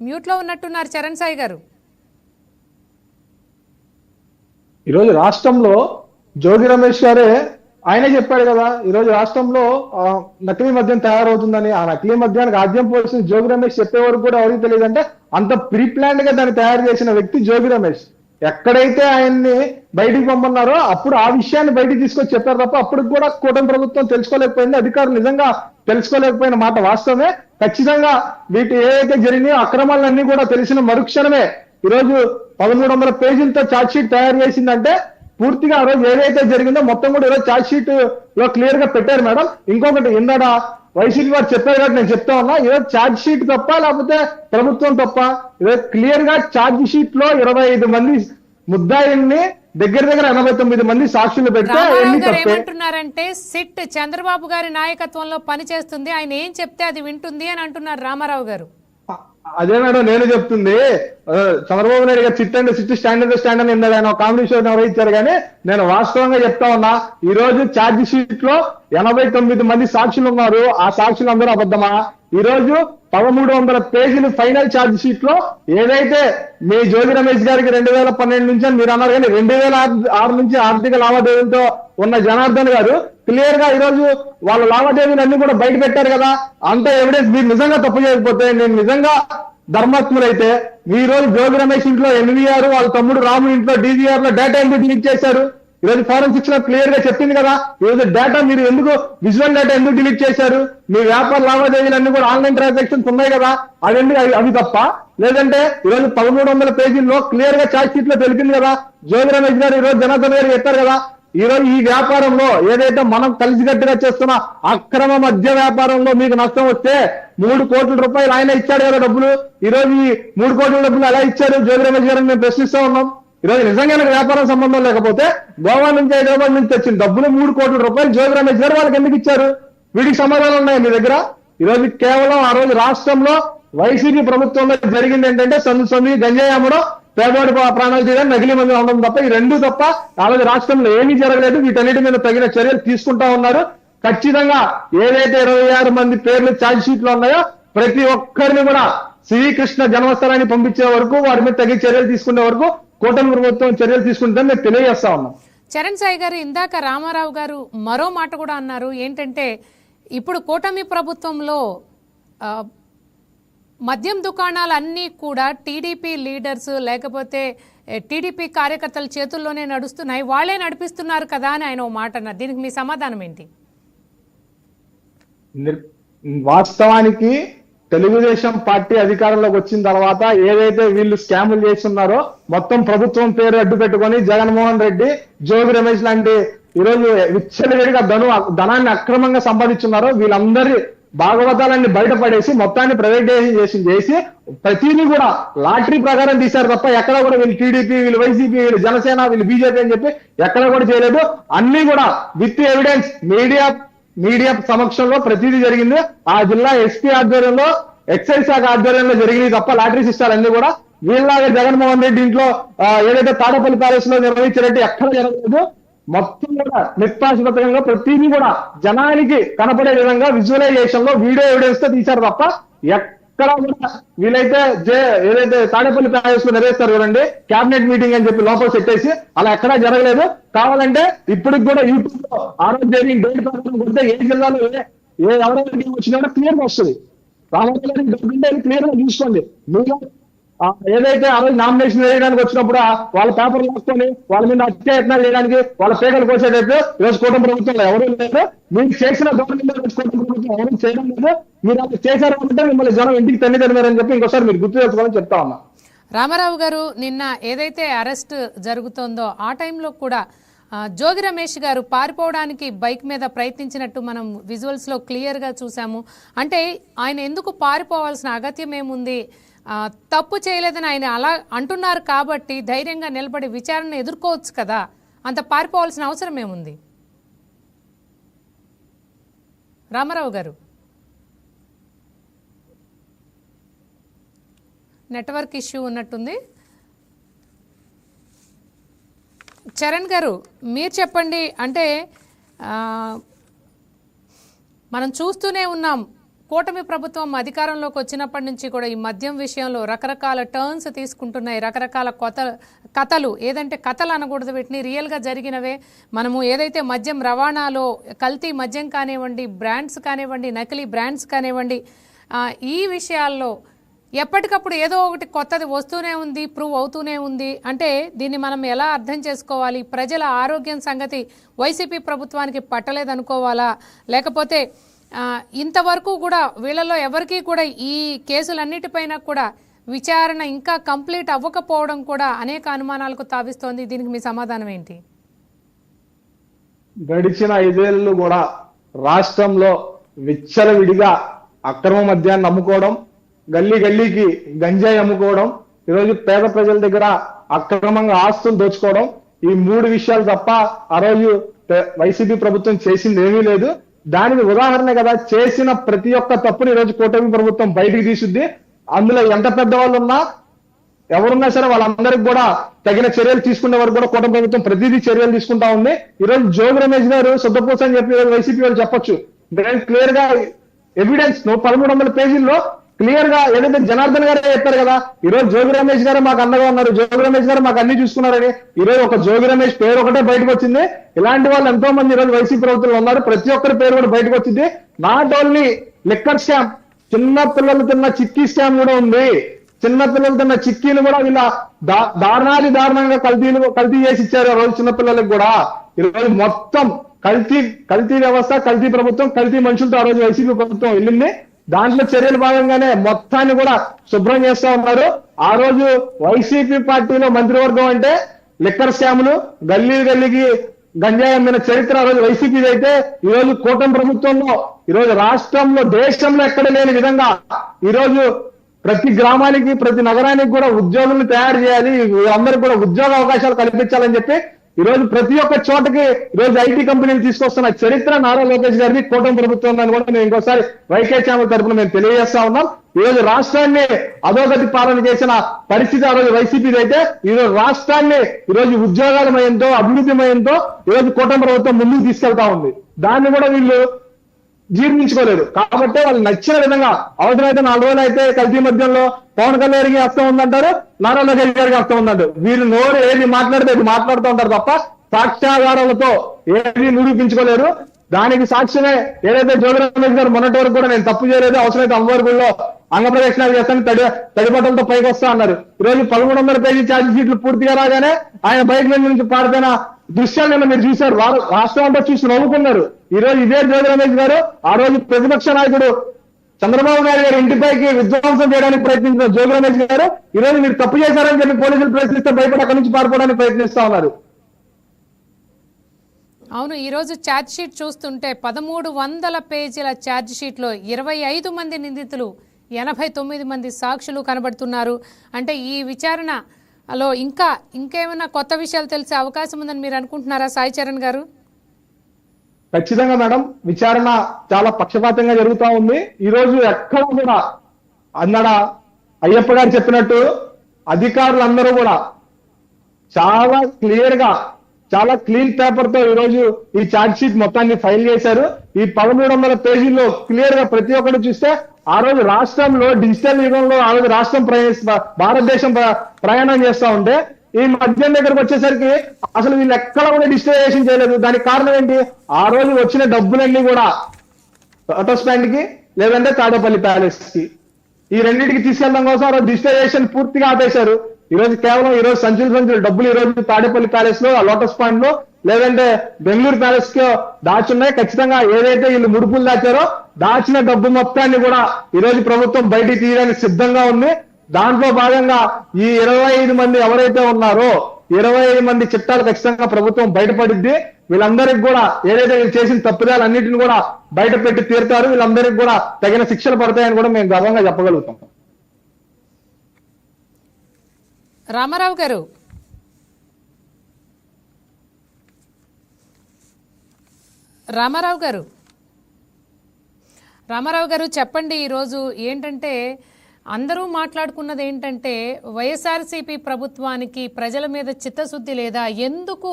మ్యూట్లో ఉన్నట్టున్నారు చరణ్ సాయి గారు. ఈరోజు రాష్ట్రంలో జోగి రమేష్ గారే ఆయనే చెప్పాడు కదా, ఈరోజు రాష్ట్రంలో నకిలీ మద్యం తయారవుతుందని. ఆ నకిలీ మద్యానికి ఆద్యం పోసిన జోగి రమేష్ చెప్పే వరకు కూడా ఎవరికి తెలియదు. అంటే అంత ప్రీ ప్లాన్డ్ గా దాన్ని తయారు చేసిన వ్యక్తి జోగి రమేష్. ఎక్కడైతే ఆయన్ని బయటికి పంపన్నారో అప్పుడు ఆ విషయాన్ని బయటికి తీసుకొచ్చి చెప్పారు తప్ప అప్పుడు కూడా కూటమి ప్రభుత్వం తెలుసుకోలేకపోయింది, అధికారులు నిజంగా తెలుసుకోలేకపోయిన మాట వాస్తవమే. ఖచ్చితంగా వీటి ఏవైతే జరిగినాయో అక్రమాలన్నీ కూడా తెలిసిన మరుక్షణమే ఈరోజు 1300 పేజీలతో ఛార్జ్ షీట్ తయారు చేసిందంటే పూర్తిగా ఆ రోజు ఏదైతే జరిగిందో మొత్తం కూడా ఈరోజు ఛార్జ్ షీట్ లో క్లియర్ గా పెట్టారు మేడం. ఇంకొకటి ఇందాక వైసీపీ వారు చెప్పారు కాబట్టి నేను చెప్తా ఉన్నా, ఈరోజు ఛార్జ్ షీట్ తప్ప లేకపోతే ప్రభుత్వం తప్ప, ఈరోజు క్లియర్ గా ఛార్జ్ షీట్ లో 25 మంది ముద్దాయిల్ని దగ్గర 89 మంది సాక్షులు పెడితే ఏమంటున్నారంటే సిట్ చంద్రబాబు గారి నాయకత్వంలో పనిచేస్తుంది, ఆయన ఏం చెప్తే అది వింటుంది అని అంటున్నారు రామారావు గారు. అదే మేడం నేను చెప్తుంది. చంద్రబాబు నాయుడు గారు సిట్ అండ్ సిట్ స్టాండ్ అని ఇందాక ఆయన కామెడీ షో నిర్వహించారు. కానీ నేను వాస్తవంగా చెప్తా ఉన్నా, ఈ రోజు ఛార్జ్ షీట్ లో 89 మంది సాక్షులు ఉన్నారు. ఆ సాక్షులు అందరూ అబద్ధమా? ఈ రోజు 1300 పేజీలు ఫైనల్ ఛార్జ్ షీట్ లో ఏదైతే మీ జోగి రమేష్ గారికి 2012 నుంచి అని మీరు అన్నారు, కానీ 2006 నుంచి ఆర్థిక లావాదేవీలతో ఉన్న జనార్దన్ గారు క్లియర్ గా ఈ రోజు వాళ్ళ లావాదేవీలు అన్ని కూడా బయట పెట్టారు కదా. అంత ఎవిడెన్స్ మీరు నిజంగా తప్పు చేయకపోతే, నేను నిజంగా ధర్మాత్ములైతే ఈ రోజు జోగి రమేష్ ఇంట్లో ఎన్వీఆర్, వాళ్ళ తమ్ముడు రాము ఇంట్లో డీజీఆర్ లో డేటా ఎందుకు డిలీట్ చేశారు? ఈ రోజు ఫారెన్సిక్స్ లో క్లియర్ గా చెప్పింది కదా, ఈ రోజు డేటా మీరు ఎందుకు విజువల్ డేటా ఎందుకు డిలీట్ చేశారు? మీ వ్యాపార లావాదేవీలన్నీ కూడా ఆన్లైన్ ట్రాన్సాక్షన్స్ ఉన్నాయి కదా, అవి తప్ప? లేదంటే ఈ రోజు 1300 పేజీల్లో క్లియర్ గా ఛార్జ్ షీట్ లో తెలిపింది కదా. జోగి రమేష్ గారు ఈ రోజు జనార్దన్ గారు చెప్పారు కదా, ఈ రోజు ఈ వ్యాపారంలో ఏదైతే మనం కలిసికట్టుగా చేస్తున్న అక్రమ మద్య వ్యాపారంలో మీకు నష్టం వస్తే 3 కోట్ల రూపాయలు ఆయన ఇచ్చాడు కదా డబ్బులు. ఈ రోజు ఈ 3 కోట్ల డబ్బులు ఎలా ఇచ్చారు జోగి రమేష్ గారిని మేము ప్రశ్నిస్తా ఉన్నాం. ఈ రోజు నిజంగా వ్యాపారం సంబంధం లేకపోతే గోవా నుంచి హైదరాబాద్ నుంచి తెచ్చిన డబ్బులు 3 కోట్ల రూపాయలు జోగి రమేష్ గారు వాళ్ళకి ఎందుకు ఇచ్చారు? వీటికి సమాధానం ఉన్నాయి మీ దగ్గర? ఈ రోజు కేవలం ఆ రోజు రాష్ట్రంలో వైసీపీ ప్రభుత్వంలో జరిగింది ఏంటంటే సందు గంజాయి అమ్మడం, పేదవాడి ప్రాణాలు చేయడం, నకిలీ మంది ఉండడం తప్ప ఈ రెండు తప్ప ఆ రోజు రాష్ట్రంలో ఏమీ జరగలేదు. వీటన్నిటి మీద తగిన చర్యలు తీసుకుంటా ఉన్నారు. ఖచ్చితంగా ఏదైతే 26 మంది పేర్లు ఛార్జ్ షీట్ లో ఉన్నాయో ప్రతి ఒక్కరిని కూడా శ్రీకృష్ణ జన్మస్థలాన్ని పంపించే వరకు వారి మీద తగిన చర్యలు తీసుకునే వరకు కూటమి ప్రభుత్వం చర్యలు తీసుకుంటుందని మేము తెలియజేస్తా ఉన్నాం. చరణ్ సాయి గారు, ఇందాక రామారావు గారు మరో మాట కూడా అన్నారు. ఏంటంటే ఇప్పుడు కూటమి ప్రభుత్వంలో మద్యం దుకాణాలన్నీ కూడా టీడీపీ లీడర్స్ లేకపోతే టీడీపీ కార్యకర్తల చేతుల్లోనే నడుస్తున్నాయి, వాళ్లే నడిపిస్తున్నారు కదా అని ఆయన ఓ మాట అన్నారు. దీనికి మీ సమాధానం ఏంటి? వాస్తవానికి తెలుగుదేశం పార్టీ అధికారంలోకి వచ్చిన తర్వాత ఏదైతే వీళ్ళు స్కాములు చేస్తున్నారో మొత్తం ప్రభుత్వం పేరు అడ్డు పెట్టుకొని జగన్మోహన్ రెడ్డి, జోగి రమేష్ లాంటి ఈరోజు విచ్చలవిడిగా ధనాన్ని అక్రమంగా సంపాదించున్నారో వీళ్ళందరి భాగవతాలన్నీ బయటపడేసి మొత్తాన్ని ప్రైవేటైజేషన్ చేసి ప్రతిదీ కూడా లాటరీ ప్రకారం తీశారు తప్ప ఎక్కడ కూడా వీళ్ళు టీడీపీ, వీళ్ళు వైసీపీ, వీళ్ళు జనసేన, వీళ్ళు బీజేపీ అని చెప్పి ఎక్కడ కూడా చేయలేదు. అన్ని కూడా విత్ ఎవిడెన్స్ మీడియా సమక్షంలో ప్రతిదీ జరిగింది. ఆ జిల్లా ఎస్పీ ఆధ్వర్యంలో, ఎక్సైజ్ శాఖ ఆధ్వర్యంలో జరిగింది తప్ప లాటరీ సిస్టాలు అన్ని కూడా వీళ్ళలాగా జగన్మోహన్ రెడ్డి ఇంట్లో ఏదైతే తాడపల్లి ప్యాలెస్ లో నిర్వహించినట్టు ఎక్కడ జరగలేదు. మొత్తం కూడా నిష్పాక్షికంగా ప్రతిదీ కూడా జనానికి కనపడే విధంగా విజువలైజేషన్ లో వీడియో ఎవిడెన్స్ తో తీశారు తప్ప ఎక్కడ కూడా వీళ్ళైతే ఏదైతే తాడేపల్లి ప్యాలెస్ లో నిర్వహిస్తారు చూడండి క్యాబినెట్ మీటింగ్ అని చెప్పి లోపల సెట్టేసి అలా ఎక్కడా జరగలేదు. కావాలంటే ఇప్పటికి కూడా యూట్యూబ్ లో ఆరోగ్య డేట్ ప్రకారం కొడితే ఏ జిల్లాలో ఎవరెవరికి వచ్చినా క్లియర్ గా వస్తుంది. రామారావు గారికి క్లియర్ గా చూసుకోండి. మీరు ఏదైతే ఆ రోజు నామినేషన్ వేయడానికి వచ్చినప్పుడు వాళ్ళ పేపర్లు రాసుకొని వాళ్ళ మీద అత్యయత్నాలు చేయడానికి వాళ్ళ పేగలు కోసేటట్టు ఈరోజు కూటమి ప్రభుత్వంలో ఎవరూ లేదు. మీరు చేసిన గవర్నమెంట్ కూటమి ప్రభుత్వం ఎవరు చేయడం లేదు. మీరు అలా చేశారు అంటే మిమ్మల్ని జనం ఇంటికి తన్నిదరిమారని చెప్పి ఇంకోసారి మీరు గుర్తు చేసుకోవాలని చెప్తా ఉన్నా. రామారావు గారు, నిన్న ఏదైతే అరెస్ట్ జరుగుతోందో ఆ టైంలో కూడా జోగి రమేష్ గారు పారిపోవడానికి బైక్ మీద ప్రయత్నించినట్టు మనం విజువల్స్లో క్లియర్గా చూసాము. అంటే ఆయన ఎందుకు పారిపోవాల్సిన అగత్యం ఏముంది? తప్పు చేయలేదని ఆయన అలా అంటున్నారు కాబట్టి ధైర్యంగా నిలబడి విచారణ ఎదుర్కోవచ్చు కదా, అంత పారిపోవాల్సిన అవసరం ఏముంది? రామారావు గారు, నెట్వర్క్ ఇష్యూ ఉన్నట్టుంది. చరణ్ గారు మీరు చెప్పండి. అంటే మనం చూస్తూనే ఉన్నాం, కూటమి ప్రభుత్వం అధికారంలోకి వచ్చినప్పటి నుంచి కూడా ఈ మద్యం విషయంలో రకరకాల టర్న్స్ తీసుకుంటున్నాయి, రకరకాల కథలు, ఏదంటే కథలు అనకూడదు, వీటిని రియల్గా జరిగినవే. మనము ఏదైతే మద్యం రవాణాలో కల్తీ మద్యం కానివ్వండి, బ్రాండ్స్ కానివ్వండి, నకిలీ బ్రాండ్స్ కానివ్వండి, ఈ విషయాల్లో ఎప్పటికప్పుడు ఏదో ఒకటి కొత్తది వస్తూనే ఉంది, ప్రూవ్ అవుతూనే ఉంది. అంటే దీన్ని మనం ఎలా అర్థం చేసుకోవాలి? ప్రజల ఆరోగ్యం సంగతి వైసీపీ ప్రభుత్వానికి పట్టలేదనుకోవాలా, లేకపోతే ఇంతవరకు కూడా వీళ్ళలో ఎవరికీ కూడా ఈ కేసులన్నిటిపైన కూడా విచారణ ఇంకా కంప్లీట్ అవ్వకపోవడం కూడా అనేక అనుమానాలకు తావిస్తోంది. దీనికి మీ సమాధానం ఏంటి? గడిచిన 5 ఏళ్ళు కూడా రాష్ట్రంలో విచ్చలవిడిగా అక్రమ మద్యాన్ని అమ్ముకోవడం, గల్లీ గల్లీకి గంజాయి అమ్ముకోవడం, ఈరోజు పేద ప్రజల దగ్గర అక్రమంగా ఆస్తులు దోచుకోవడం, ఈ 3 విషయాలు తప్ప ఆ రోజు వైసీపీ ప్రభుత్వం చేసింది ఏమీ లేదు. దానికి ఉదాహరణ కదా, చేసిన ప్రతి ఒక్క తప్పుని ఈరోజు కూటమి ప్రభుత్వం బయటికి తీసుద్ది. అందులో ఎంత పెద్దవాళ్ళు ఉన్నా, ఎవరున్నా సరే వాళ్ళందరికీ కూడా తగిన చర్యలు తీసుకునే వరకు కూడా కూటమి ప్రభుత్వం ప్రతిదీ చర్యలు తీసుకుంటా ఉంది. ఈరోజు జోగి రమేష్ గారు శుద్ధపూస అని చెప్పి వైసీపీ వాళ్ళు చెప్పొచ్చు. క్లియర్ గా ఎవిడెన్స్ 1300 పేజీల్లో క్లియర్ గా ఏదైతే జనార్దన్ గారే చెప్పారు కదా, ఈ రోజు జోగి రమేష్ గారు మాకు అండగా ఉన్నారు, జోగి రమేష్ గారు మాకు అన్ని చూసుకున్నారని. ఈ రోజు ఒక జోగి రమేష్ పేరు ఒకటే బయటకు వచ్చింది. ఇలాంటి వాళ్ళు ఎంతో మంది ఈ రోజు వైసీపీ ప్రభుత్వంలో ఉన్నారు, ప్రతి ఒక్కరి పేరు కూడా బయటకు వచ్చింది. నాట్ ఓన్లీ లిక్కర్ స్కామ్, చిన్న పిల్లలు తిన్న చిక్కీ స్కామ్ కూడా ఉంది. చిన్న పిల్లలు తిన్న చిక్కీలు కూడా వీళ్ళ దారుణంగా కల్తీ చేసి ఇచ్చారు ఆ రోజు చిన్న పిల్లలకు కూడా. ఈ రోజు మొత్తం కల్తీ వ్యవస్థ, కల్తీ ప్రభుత్వం, కల్తీ మనుషులతో ఆ రోజు వైసీపీ ప్రభుత్వం వెళ్ళింది. దాంట్లో చర్యలు భాగంగానే మొత్తాన్ని కూడా శుభ్రం చేస్తా ఉన్నారు. ఆ రోజు వైసీపీ పార్టీలో మంత్రివర్గం అంటే లిక్కర్ స్కాములు, గల్లీకి గంజాయి అమ్మిన చరిత్ర ఆ రోజు వైసీపీ అయితే, ఈ రోజు కూటమి ప్రభుత్వంలో ఈ రోజు రాష్ట్రంలో దేశంలో ఎక్కడ లేని విధంగా ఈ రోజు ప్రతి గ్రామానికి, ప్రతి నగరానికి కూడా ఉద్యోగులను తయారు చేయాలి, అందరికి కూడా ఉద్యోగ అవకాశాలు కల్పించాలని చెప్పి ఈ రోజు ప్రతి ఒక్క చోటకి ఈ రోజు ఐటీ కంపెనీలు తీసుకొస్తున్న చరిత్ర నారా లోకేష్ గారిది, కూటమి ప్రభుత్వం అని కూడా మేము ఇంకోసారి వైకే ఛానల్ తరఫున మేము తెలియజేస్తా ఉన్నాం. ఈ రోజు రాష్ట్రాన్ని అధోగతి పాలన చేసిన పరిస్థితి ఆ రోజు వైసీపీది అయితే, ఈ రోజు రాష్ట్రాన్ని ఈ రోజు ఉద్యోగాలమయంతో, అభివృద్ధిమయంతో ఈ రోజు కూటమి ప్రభుత్వం ముందుకు తీసుకెళ్తా ఉంది. దాన్ని కూడా వీళ్ళు జీర్ణించుకోలేరు. కాబట్టి వాళ్ళు నచ్చిన విధంగా అవసరమైతే 4 రోజులు అయితే కల్తీ మధ్యంలో పవన్ కళ్యాణ్కి అర్థం ఉందంటారు, నారా లోకేష్ గారికి అర్థం ఉందంటారు. వీళ్ళు నోరు ఏది మాట్లాడితే అది మాట్లాడుతూ ఉంటారు తప్ప సాక్ష్యాధారాలతో ఏది నిరూపించుకోలేరు. దానికి సాక్ష్యమే ఏదైతే జోగి రమేష్ గారు మొన్నటి వరకు కూడా నేను తప్పు చేయలేదు, అవసరమైతే అమ్మవారి గుళ్ళో అంగప్రదక్షిణాలు చేస్తాను, తడిబట్టలతో పైకి వస్తా అన్నారు. ఈ రోజు 1100 పేజీ ఛార్జ్ షీట్లు పూర్తిగా రాగానే ఆయన బైక్ మీద నుంచి పారిపోయిన దృశ్యాలను మీరు చూశారు. రాష్ట్రం అంతా చూసి నవ్వుకున్నారు. ఈ రోజు ఇదే జోగి రమేష్ గారు ఆ రోజు ప్రతిపక్ష నాయకుడు చంద్రబాబు నాయుడు గారి ఇంటిపైకి విధ్వంసం చేయడానికి ప్రయత్నించిన జోగి రమేష్ గారు ఈ రోజు మీరు తప్పు చేశారని చెప్పి పోలీసులు ప్రశ్నిస్తే భయపడి అక్కడి నుంచి పారిపోవడానికి ప్రయత్నిస్తా ఉన్నారు. అవును, ఈరోజు ఛార్జ్ షీట్ చూస్తుంటే 1300 పేజీల ఛార్జ్ షీట్లో 25 మంది నిందితులు, 89 మంది సాక్షులు కనబడుతున్నారు. అంటే ఈ విచారణలో ఇంకేమైనా కొత్త విషయాలు తెలిసే అవకాశం ఉందని మీరు అనుకుంటున్నారా సాయి చరణ్ గారు? ఖచ్చితంగా మేడం, విచారణ చాలా పక్షపాతంగా జరుగుతా ఉంది. ఈ రోజు ఎక్కడ కూడా అన్నాడ అయ్యప్ప గారు చెప్పినట్టు అధికారులందరూ కూడా చాలా క్లియర్ గా, చాలా క్లీన్ పేపర్ తో ఈ రోజు ఈ ఛార్జ్ షీట్ మొత్తాన్ని ఫైల్ చేశారు. ఈ 1300 పేజీల్లో క్లియర్ గా ప్రతి ఒక్కరు చూస్తే ఆ రోజు రాష్ట్రంలో డిజిటల్ యుగంలో ఆ రోజు రాష్ట్రం భారతదేశం ప్రయాణం చేస్తా ఉంటే ఈ మద్యం దగ్గరకు వచ్చేసరికి అసలు వీళ్ళు ఎక్కడ కూడా డిజిటలైజేషన్ చేయలేదు. దానికి కారణం ఏంటి? ఆ రోజు వచ్చిన డబ్బులన్నీ కూడా ఆటో స్టాండ్ కి లేదంటే తాడేపల్లి ప్యాలెస్ కి, ఈ రెండింటికి తీసుకెళ్ళడం కోసం ఆ రోజు డిజిటలైజేషన్ పూర్తిగా ఆపేశారు. ఈ రోజు కేవలం ఈ రోజు సంచులు డబ్బులు ఈ రోజు తాడేపల్లి ప్యాలెస్ లో, లోటస్ పాండ్ లో లేదంటే బెంగళూరు ప్యాలెస్ కి దాచున్నాయి. ఖచ్చితంగా ఏదైతే వీళ్ళు ముడుపులు దాచారో దాచిన డబ్బు మొత్తాన్ని కూడా ఈ రోజు ప్రభుత్వం బయటికి తీయడానికి సిద్ధంగా ఉంది. దాంట్లో భాగంగా ఈ 25 మంది ఎవరైతే ఉన్నారో 25 మంది చిట్టాలు ఖచ్చితంగా ప్రభుత్వం బయటపడిద్ది. వీళ్ళందరికీ కూడా ఏదైతే వీళ్ళు చేసిన తప్పిదాలన్నింటిని కూడా బయట పెట్టి తీరుతారు. వీళ్ళందరికీ కూడా తగిన శిక్షలు పడతాయని కూడా మేము గర్వంగా చెప్పగలుగుతాం. రామారావు గారు, రామారావు గారు చెప్పండి. ఈరోజు ఏంటంటే అందరూ మాట్లాడుకున్నది ఏంటంటే వైఎస్ఆర్సీపీ ప్రభుత్వానికి ప్రజల మీద చిత్తశుద్ధి లేదా, ఎందుకు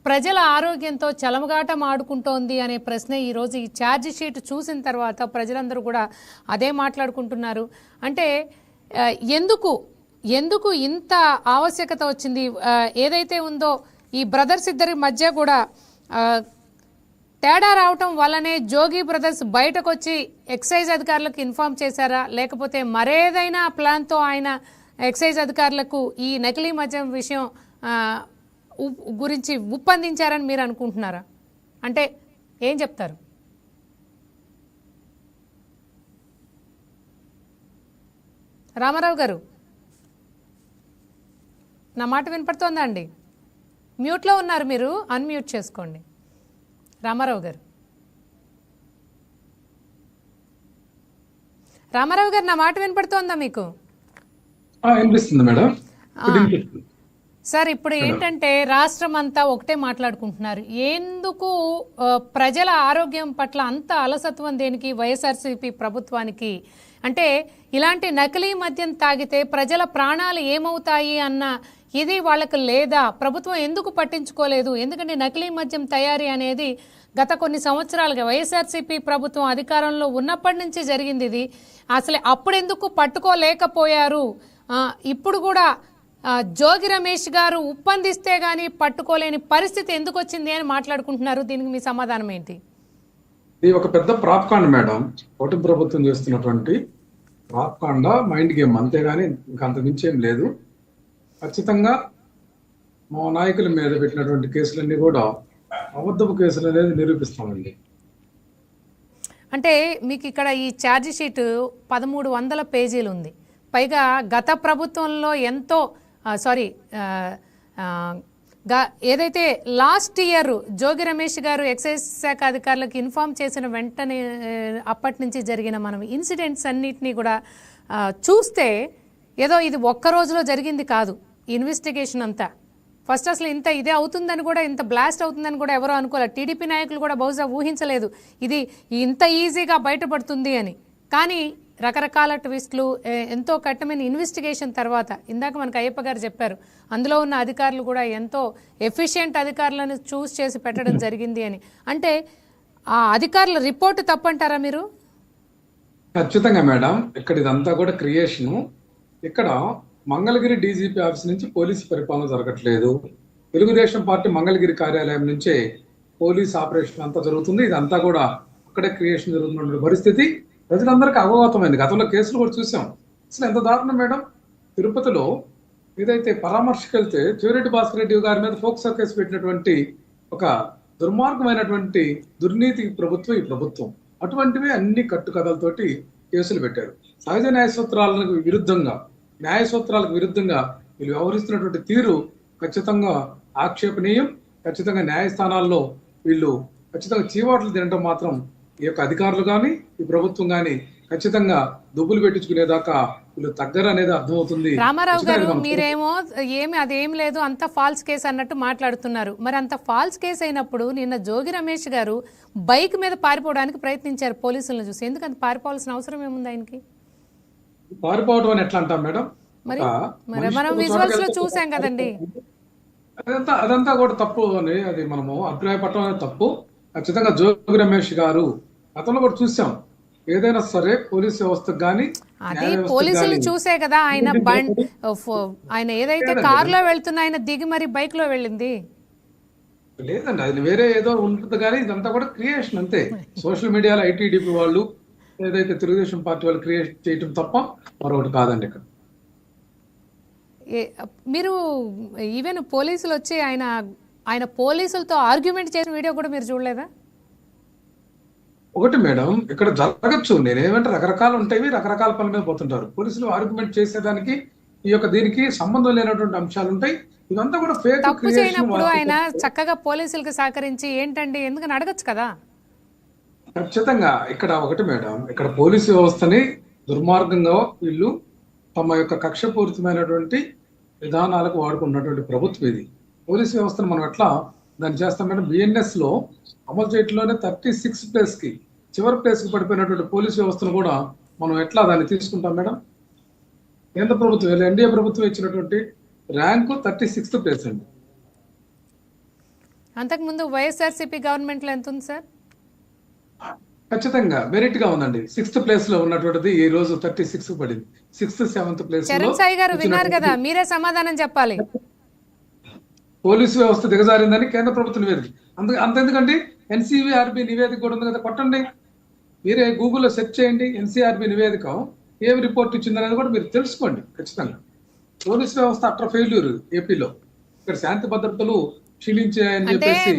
ప్రజల ఆరోగ్యంతో చలమగాటం ఆడుకుంటోంది అనే ప్రశ్న ఈరోజు ఈ ఛార్జ్ షీట్ చూసిన తర్వాత ప్రజలందరూ కూడా అదే మాట్లాడుకుంటున్నారు. అంటే ఎందుకు ఇంత ఆవశ్యకత వచ్చింది? ఏదైతే ఉందో ఈ బ్రదర్స్ ఇద్దరి మధ్య కూడా తేడా రావటం వల్లనే జోగి బ్రదర్స్ బయటకు వచ్చి ఎక్సైజ్ అధికారులకు ఇన్ఫార్మ్ చేశారా, లేకపోతే మరేదైనా ప్లాన్తో ఆయన ఎక్సైజ్ అధికారులకు ఈ నకిలీ మద్యం విషయం గురించి ఉప్పందించారని మీరు అనుకుంటున్నారా? అంటే ఏం చెప్తారు? రామారావు గారు, నా మాట వినపడుతోందా అండి? మ్యూట్లో ఉన్నారు, మీరు అన్మ్యూట్ చేసుకోండి. రామారావు గారు, నా మాట వినపడుతోందా మీకు? వినిపిస్తుంది మేడం. సార్, ఇప్పుడు ఏంటంటే రాష్ట్రం అంతా ఒకటే మాట్లాడుకుంటున్నారు. ఎందుకు ప్రజల ఆరోగ్యం పట్ల అంత అలసత్వం దేనికి వైఎస్ఆర్సీపీ ప్రభుత్వానికి? అంటే ఇలాంటి నకిలీ మద్యం తాగితే ప్రజల ప్రాణాలు ఏమవుతాయి అన్న ఇది వాళ్ళకు లేదా? ప్రభుత్వం ఎందుకు పట్టించుకోలేదు? ఎందుకంటే నకిలీ మద్యం తయారీ అనేది గత కొన్ని సంవత్సరాలుగా వైఎస్ఆర్సీపీ ప్రభుత్వం అధికారంలో ఉన్నప్పటి నుంచి జరిగింది. ఇది అసలు అప్పుడెందుకు పట్టుకోలేకపోయారు? ఇప్పుడు కూడా జోగి రమేష్ గారు ఉప్పందిస్తే గానీ పట్టుకోలేని పరిస్థితి ఎందుకు వచ్చింది అని మాట్లాడుకుంటున్నారు. దీనికి మీ సమాధానం ఏంటి? ఇది ఒక పెద్ద ప్రాప్కాండ మేడం. కూటమి ప్రభుత్వం చేస్తున్నటువంటి ప్రాప్కాండ, మైండ్ గేమ్, అంతేగాని ఇంకా అంత మించి ఏం లేదు. ఖచ్చితంగా మా నాయకుల మీద పెట్టినటువంటి కేసులన్నీ కూడా అబద్ధపు కేసులు అనేది నిరూపిస్తామండి. అంటే మీకు ఇక్కడ ఈ ఛార్జ్ షీట్ 1300 పేజీలు ఉంది. పైగా గత ప్రభుత్వంలో ఎంతో ఏదైతే లాస్ట్ ఇయర్ జోగి రమేష్ గారు ఎక్సైజ్ శాఖ అధికారులకు ఇన్ఫార్మ్ చేసిన వెంటనే అప్పటి నుంచి జరిగిన మనం ఇన్సిడెంట్స్ అన్నిటినీ కూడా చూస్తే ఏదో ఇది ఒక్క రోజులో జరిగింది కాదు. ఇన్వెస్టిగేషన్ అంతా ఫస్ట్ అసలు ఇదే అవుతుందని కూడా, ఇంత బ్లాస్ట్ అవుతుందని కూడా ఎవరో అనుకోలేదు. టీడీపీ నాయకులు కూడా బహుశా ఊహించలేదు ఇది ఇంత ఈజీగా బయటపడుతుంది అని. కానీ రకరకాల ట్విస్టులు, ఎంతో కఠినమైన ఇన్వెస్టిగేషన్ తర్వాత ఇందాక మనకు అయ్యప్ప గారు చెప్పారు, అందులో ఉన్న అధికారులు కూడా ఎంతో ఎఫిషియెంట్ అధికారులను చూస్ చేసి పెట్టడం జరిగింది అని. అంటే ఆ అధికారుల రిపోర్ట్ తప్పంటారా మీరు? ఖచ్చితంగా మేడం. ఇక్కడ ఇదంతా కూడా క్రియేషను. ఇక్కడ మంగళగిరి డీజీపీ ఆఫీస్ నుంచి పోలీసు పరిపాలన జరగట్లేదు. తెలుగుదేశం పార్టీ మంగళగిరి కార్యాలయం నుంచే పోలీస్ ఆపరేషన్ అంతా జరుగుతుంది. ఇదంతా కూడా అక్కడే క్రియేషన్ జరుగుతున్న పరిస్థితి ప్రజలందరికీ అవగతమైంది. గతంలో కేసులు కూడా చూసాం. అసలు ఎంత దారుణం మేడం. తిరుపతిలో ఏదైతే పరామర్శకు వెళ్తే చివరెడ్డి భాస్కర్ రెడ్డి గారి మీద ఫోక్సో కేసు పెట్టినటువంటి ఒక దుర్మార్గమైనటువంటి దుర్నీతి ప్రభుత్వం ఈ ప్రభుత్వం. అటువంటివి అన్ని కట్టుకథలతోటి కేసులు పెట్టారు. సహజ న్యాయ సూత్రాలకు విరుద్ధంగా వీళ్ళు వ్యవహరిస్తున్నటువంటి తీరు ఖచ్చితంగా ఆక్షేపణీయం. ఖచ్చితంగా న్యాయస్థానాల్లో వీళ్ళు ఖచ్చితంగా చీవాట్లు తినడం మాత్రం ఈ యొక్క అధికారులు కానీ ఈ ప్రభుత్వం కానీ ఖచ్చితంగా దుబ్బులు పెట్టించుకునేదాకా వీళ్ళు తగ్గరు అనేది అర్థమవుతుంది. రామారావు గారు, మీరేమో అదేం లేదు, అంత ఫాల్స్ కేసు అన్నట్టు మాట్లాడుతున్నారు. మరి అంత ఫాల్స్ కేసు అయినప్పుడు నిన్న జోగి రమేష్ గారు బైక్ మీద పారిపోవడానికి ప్రయత్నించారు పోలీసులను చూసి. ఎందుకంత పారిపోవాల్సిన అవసరం ఏముంది ఆయనకి? పారిపోవడం అని ఎట్లా అంటాం మేడం? మరి మనం విజువల్స్ లో చూసాం కదండి. అదంతా కూడా తప్పు అని అది మనము అభిప్రాయపడటం అనేది తప్పు. ఖచ్చితంగా జోగి రమేష్ గారు గతంలో కూడా చూసాం. ఏదైనా సరే పోలీస్ వ్యవస్థకు కానీ అది పోలీసులు చూసే కదా ఆయన ఏదైతే కారులో వెళ్తున్నా ఆయన దిగి మరి బైక్ లో వెళ్ళింది. లేదండి, అది వేరే ఏదో ఉంటుంది. కానీ ఇదంతా కూడా క్రియేషన్ అంతే. సోషల్ మీడియాలో ఐటీడీపీ వాళ్ళు ఏదైతే తెలుగుదేశం పార్టీ వాళ్ళు క్రియేట్ చేయటం తప్ప మరొకటి కాదండి. ఇక్కడ మీరు ఈవెన్ పోలీసులు వచ్చి ఆయన పోలీసులతో ఆర్గ్యుమెంట్ చేసిన వీడియో కూడా మీరు చూడలేదా? ఒకటి మేడం, ఇక్కడ జరగచ్చు. నేనేమంటే రకరకాలు ఉంటాయి, రకరకాల పనుల మీద పోతుంటారు. పోలీసులు ఆర్గ్యుమెంట్ చేసేదానికి ఈ యొక్క దీనికి సంబంధం లేనటువంటి అంశాలు ఉంటాయి. ఇదంతా కూడా ఫేక్ తప్పు చేయనప్పుడు ఆయన చక్కగా పోలీసులకు సహకరించి ఏంటండి ఎందుకని అడగచ్చు కదా. ఖచ్చితంగా ఇక్కడ ఒకటి మేడం, ఇక్కడ పోలీసు వ్యవస్థని దుర్మార్గంగా వీళ్ళు తమ యొక్క కక్షపూరితమైనటువంటి విధానాలకు వాడుకున్నటువంటి ప్రభుత్వం ఇది. పోలీసు వ్యవస్థను మనం ఎట్లా దాన్ని చేస్తాం మేడం? బిఎన్ఎస్ లో అమలు చేయడంలోనే 36 ప్లేస్ కి చివరి ప్లేస్ కి పడిపోయినటువంటి పోలీసు వ్యవస్థను కూడా మనం ఎట్లా దాన్ని తీసుకుంటాం మేడం? కేంద్ర ప్రభుత్వం ఎన్డీఏ ప్రభుత్వం ఇచ్చినటువంటి ర్యాంకు 36th ప్లేస్ అండి. అంతకుముందు వైఎస్ఆర్సీపీ గవర్నమెంట్లో ఎంత ఉంది సార్? ఖచ్చితంగా మెరిట్ గా ఉందండి. 6th ప్లేస్ లో ఉన్నటువంటిది ఈ రోజు 36 పడింది. 6th 7th place Charan Sai గారు విన్నారు కదా, మీరే సమాధానం చెప్పాలి. పోలీసు వ్యవస్థ దిగజారిందని కేంద్ర ప్రభుత్వ నివేదిక. అంతెందుకండి, ఎన్సీఆర్బి నివేదిక కూడా ఉంది కదా, కొట్టండి మీరే గూగుల్లో సెర్చ్ చేయండి. ఎన్సీఆర్బి నివేదిక ఏం రిపోర్ట్ ఇచ్చిందనేది కూడా మీరు తెలుసుకోండి. ఖచ్చితంగా పోలీసు వ్యవస్థ అట్ర ఫెయిల్యూర్ ఏపీలో. ఇక్కడ శాంతి భద్రతలు క్షీణించాయని చెప్పేసి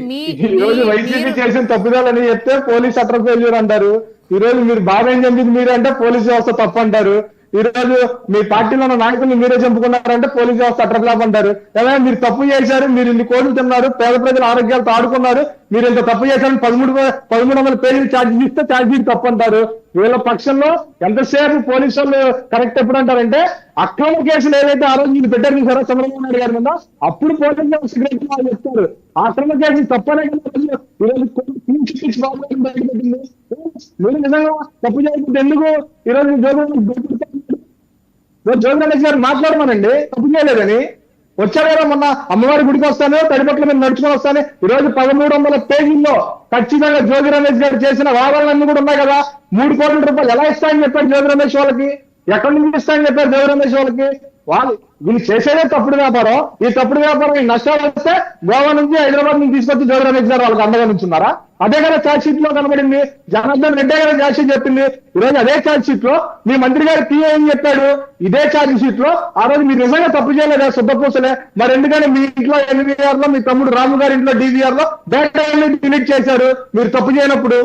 ఈ రోజు వైసీపీ చేసిన తప్పుదాలని చెప్తే పోలీస్ అట్ర ఫెయిల్యూర్ అంటారు. ఈ రోజు మీరు బాగా ఏం చెప్పింది మీరు అంటే పోలీస్ వ్యవస్థ తప్పు అంటారు. ఈ రోజు మీ పార్టీలో ఉన్న నాయకులు మీరే చంపుకున్నారంటే పోలీస్ వ్యవస్థ అట్రఫ్లాప్ అంటారు. ఏమైనా మీరు తప్పు చేశారు, మీరు ఇన్ని కోట్లు తిన్నారు, పేద ప్రజల ఆరోగ్యాలతో ఆడుకున్నారు, మీరు ఇంత తప్పు చేశారని 1300 పేజీలు ఛార్జ్ ఇస్తే ఛార్జ్ షీట్ తప్పు అంటారు. వీళ్ళ పక్షంలో ఎంతసేపు పోలీసు వాళ్ళు కరెక్ట్ ఎప్పుడు అంటారంటే అక్రమ కేసులు ఏవైతే ఆ రోజు మీరు పెట్టారు చూసారో చంద్రబాబు నాయుడు గారి మీద, అప్పుడు పోలీసు వ్యవస్థ వాళ్ళు చెప్తారు ఆ అక్రమ కేసులు తప్పనే కదా. ఈరోజు బయటపెట్టింది. మీరు నిజంగా తప్పు చేయకపోతే ఎందుకు ఈరోజు జోగి రమేష్ గారు మాట్లాడమనండి తప్పు చేయలేదని. వచ్చారు కదా మొన్న అమ్మవారి గుడికి వస్తాను, తడిపట్ల మీద నడుచుకొని వస్తాను. ఈ రోజు 1300 పేజీల్లో ఖచ్చితంగా జోగి రమేష్ గారు చేసిన వాదనలన్నీ కూడా ఉన్నాయి కదా. 3 కోట్ల రూపాయలు ఎలా ఇస్తాయని చెప్పారు జోగి రమేష్ వాళ్ళకి, ఎక్కడి నుంచి ఇస్తాయని చెప్పారు జోగి రమేష్ వాళ్ళకి. వాళ్ళు వీళ్ళు చేసేదే తప్పుడు వ్యాపారం. ఈ తప్పుడు వ్యాపారం ఈ నష్టాలు వస్తే గోవా నుంచి హైదరాబాద్ నుంచి తీసుకొచ్చి జోగి రమేష్ గారు వాళ్ళకి అండగా నుంచున్నారా? అదే కదా ఛార్జ్ షీట్ లో కనబడింది. జనార్దన్ రెడ్డి గారు ఛార్జ్ షీట్ చెప్పింది. ఈ రోజు అదే ఛార్జ్ షీట్ లో మీ మంత్రి గారు పిఏ ఏం చెప్పాడు? ఇదే ఛార్జ్ షీట్ లో ఆ రోజు మీరు నిజంగా తప్పు చేయలేదా? శుద్ధపూసలే. మరి ఎందుకని మీ ఇంట్లో ఎన్వీఆర్ లో, మీ తమ్ముడు రాము గారి ఇంట్లో డివిఆర్ లో డేటా డిలీట్ చేశారు మీరు తప్పు చేయనప్పుడు?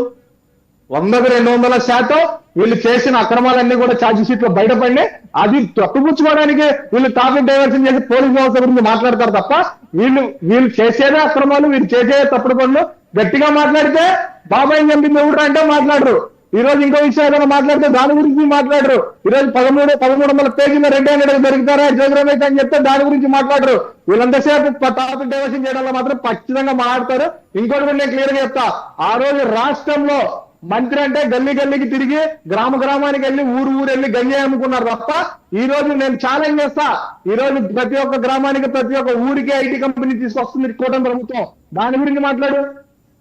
100-200% వీళ్ళు చేసిన అక్రమాలన్నీ కూడా ఛార్జ్ షీట్ లో బయటపడి అది తప్పుపుచ్చుకోవడానికి వీళ్ళు టాపిక్ డైవర్షన్ చేసి పోలీస్ వ్యవస్థ గురించి మాట్లాడతారు తప్ప వీళ్ళు చేసేదే అక్రమాలు, వీళ్ళు చేసేదే తప్పుడు పనులు. గట్టిగా మాట్లాడితే బాబాయ్ చంపింది ఎవరు అంటే మాట్లాడరు. ఈ రోజు ఇంకో విషయం ఏదైనా మాట్లాడితే దాని గురించి మాట్లాడరు. ఈ రోజు 1300 పేజీలో 200 దొరుకుతారా జోగి రమేష్ అని చెప్తే దాని గురించి మాట్లాడరు. వీళ్ళంతసేపు టాపిక్ డైవర్షన్ చేయడంలో మాత్రం ఖచ్చితంగా మాట్లాడతారు. ఇంకోటి కూడా నేను క్లియర్ గా చెప్తా, ఆ రోజు రాష్ట్రంలో మంత్రి అంటే గల్లీ గల్లీకి తిరిగి గ్రామానికి వెళ్ళి ఊరు వెళ్ళి గంజాయి అమ్ముకున్నారు తప్ప ఈ రోజు నేను ఛాలెంజ్ చేస్తా, ఈ రోజు ప్రతి ఒక్క గ్రామానికి ప్రతి ఒక్క ఊరికి ఐటీ కంపెనీ తీసుకొస్తుంది కూటమి ప్రభుత్వం. దాని గురించి మాట్లాడు,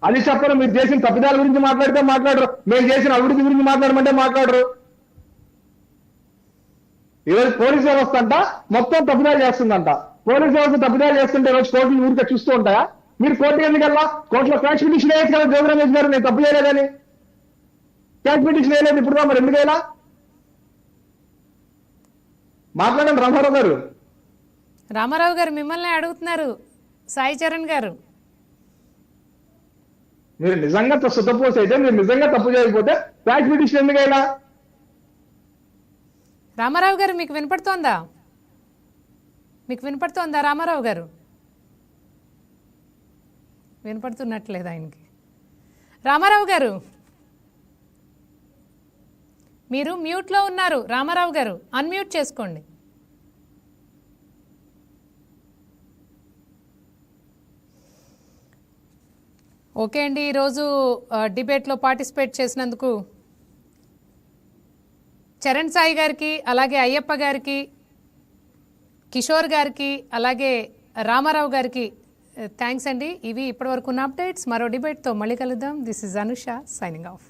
అది చెప్పరు. మీరు చేసిన తప్పిదాల గురించి మాట్లాడితే మాట్లాడరు, మేము చేసిన అభివృద్ధి గురించి మాట్లాడమంటే మాట్లాడరు. ఈరోజు పోలీస్ వ్యవస్థ అంట మొత్తం తప్పిదాలు చేస్తుందంట. పోలీస్ వ్యవస్థ తప్పిదాలు చేస్తుంటే రోజు కోర్టులు ఊరికే చూస్తూ ఉంటాయా? మీరు కోర్టుకి ఎందుకల్లా? కోర్టులో క్యాష్ పిటిషన్ వేయచ్చు కదా జోగి రమేష్ గారు, నేను తప్పు చేయలేదని. క్యాష్ పిటిషన్ వేయలేదు, ఇప్పుడు మరి ఎందుకైనా మాట్లాడండి. రామారావు గారు మిమ్మల్ని అడుగుతున్నారు. సాయి చరణ్ గారు, మీరు నిజంగా శుద్ధపోసి అయితే, మీరు నిజంగా తప్పు చేయకపోతే క్యాష్ పిటిషన్ ఎందుకైనా? రామారావు గారు మీకు వినపడుతోందా? రామారావు గారు? వినపడుతున్నట్లేదు ఆయనకి. రామారావు గారు మీరు మ్యూట్లో ఉన్నారు. రామారావు గారు అన్మ్యూట్ చేసుకోండి. ఓకే అండి, ఈరోజు డిబేట్లో పార్టిసిపేట్ చేసినందుకు చరణ్ సాయి గారికి, అలాగే అయ్యప్ప గారికి, కిషోర్ గారికి, అలాగే రామారావు గారికి థ్యాంక్స్ అండి. ఇవి ఇప్పటివరకు ఉన్న అప్డేట్స్. మరో డిబేట్తో మళ్ళీ కలుద్దాం. This is Anusha signing off.